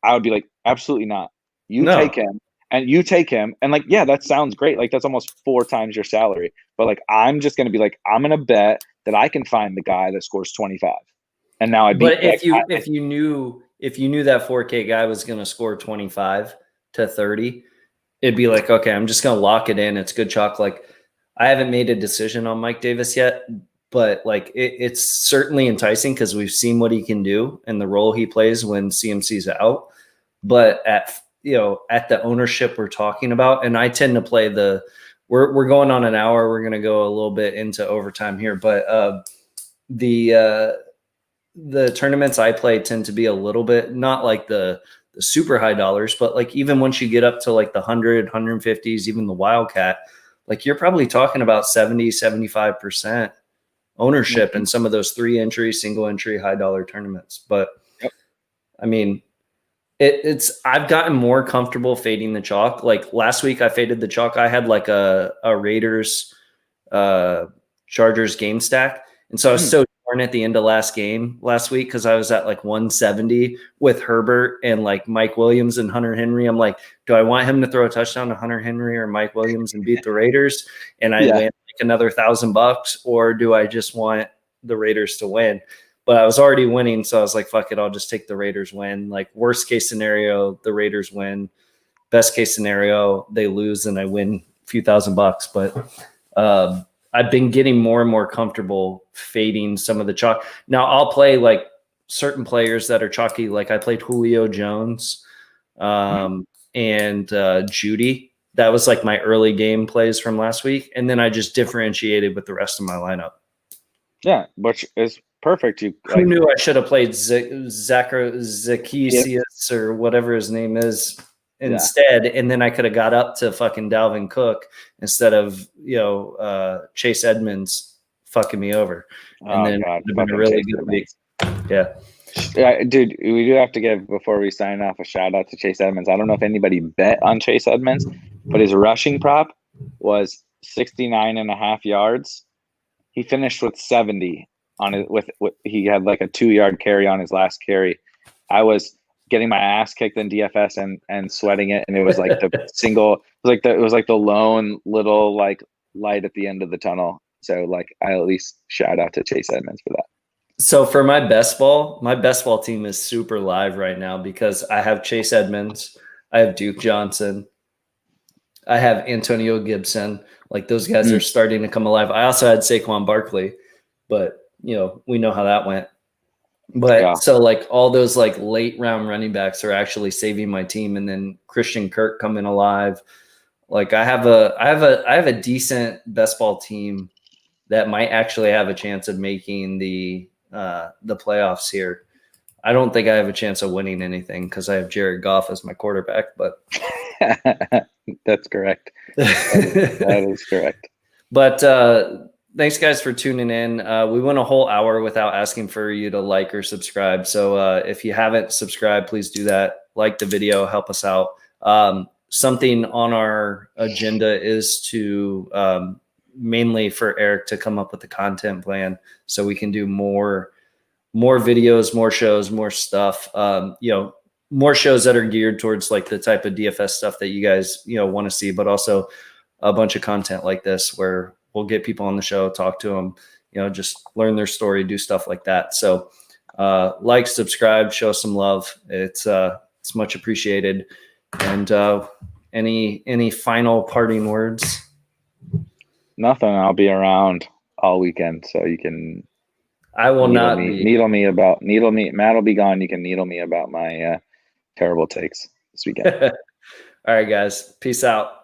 I would be like, absolutely not. Take him. And you take him, and like, yeah, that sounds great. Like that's almost 4 times your salary. But like, I'm just going to be like, I'm going to bet that I can find the guy that scores 25. And now I beat. But if you knew that 4K guy was going to score 25 to 30, it'd be like, okay, I'm just going to lock it in. It's good chalk. Like, I haven't made a decision on Mike Davis yet, but like it's certainly enticing because we've seen what he can do and the role he plays when CMC's out. But at the ownership we're talking about, and I tend to play we're going on an hour. We're going to go a little bit into overtime here, but the tournaments I play tend to be a little bit not like the super high dollars, but like even once you get up to like the 100, 150s, even the Wildcat, like you're probably talking about 70, 75% ownership in some of those 3-entry, single entry, high dollar tournaments. But I mean, I've gotten more comfortable fading the chalk. Like last week I faded the chalk. I had like a Raiders Chargers game stack. And so I was so torn at the end of last week because I was at like 170 with Herbert and like Mike Williams and Hunter Henry. I'm like, do I want him to throw a touchdown to Hunter Henry or Mike Williams and beat the Raiders? And I land like another $1,000, or do I just want the Raiders to win? But I was already winning, so I was like, fuck it, I'll just take the Raiders win. Like worst case scenario, the Raiders win. Best case scenario, they lose and I win a few $1,000. But I've been getting more and more comfortable fading some of the chalk. Now I'll play like certain players that are chalky. Like I played Julio Jones and Judy. That was like my early game plays from last week. And then I just differentiated with the rest of my lineup. Yeah, which is perfect. Who knew I should have played Zacchaeus or whatever his name is instead, and then I could have got up to fucking Dalvin Cook instead of Chase Edmonds fucking me over, and then it would have been a really good week. Yeah, dude, we do have to give, before we sign off, a shout out to Chase Edmonds. I don't know if anybody bet on Chase Edmonds, but his rushing prop was 69.5 yards. He finished with 70 on it. He had like a 2-yard carry on his last carry. I was getting my ass kicked in DFS and sweating it, and it was like the it was like the lone little like light at the end of the tunnel. So like I at least shout out to Chase Edmonds for that. So for my best ball team is super live right now because I have Chase Edmonds, I have Duke Johnson, I have Antonio Gibson. Like those guys are starting to come alive. I also had Saquon Barkley, but we know how that went. But so like all those like late round running backs are actually saving my team, and then Christian Kirk coming alive. Like I have a decent best ball team that might actually have a chance of making the playoffs here. I don't think I have a chance of winning anything because I have Jared Goff as my quarterback, but that's correct. That is correct. But thanks, guys, for tuning in. We went a whole hour without asking for you to like or subscribe. So if you haven't subscribed, please do that. Like the video, help us out. Something on our agenda is to mainly for Erik to come up with a content plan so we can do more videos, more shows, more stuff. More shows that are geared towards like the type of DFS stuff that you guys want to see, but also a bunch of content like this where we'll get people on the show, talk to them, just learn their story, do stuff like that. So like, subscribe, show some love. It's much appreciated. And any final parting words? Nothing. I'll be around all weekend, so you can. I will not be. Needle me. Matt will be gone. You can needle me about my terrible takes this weekend. All right, guys. Peace out.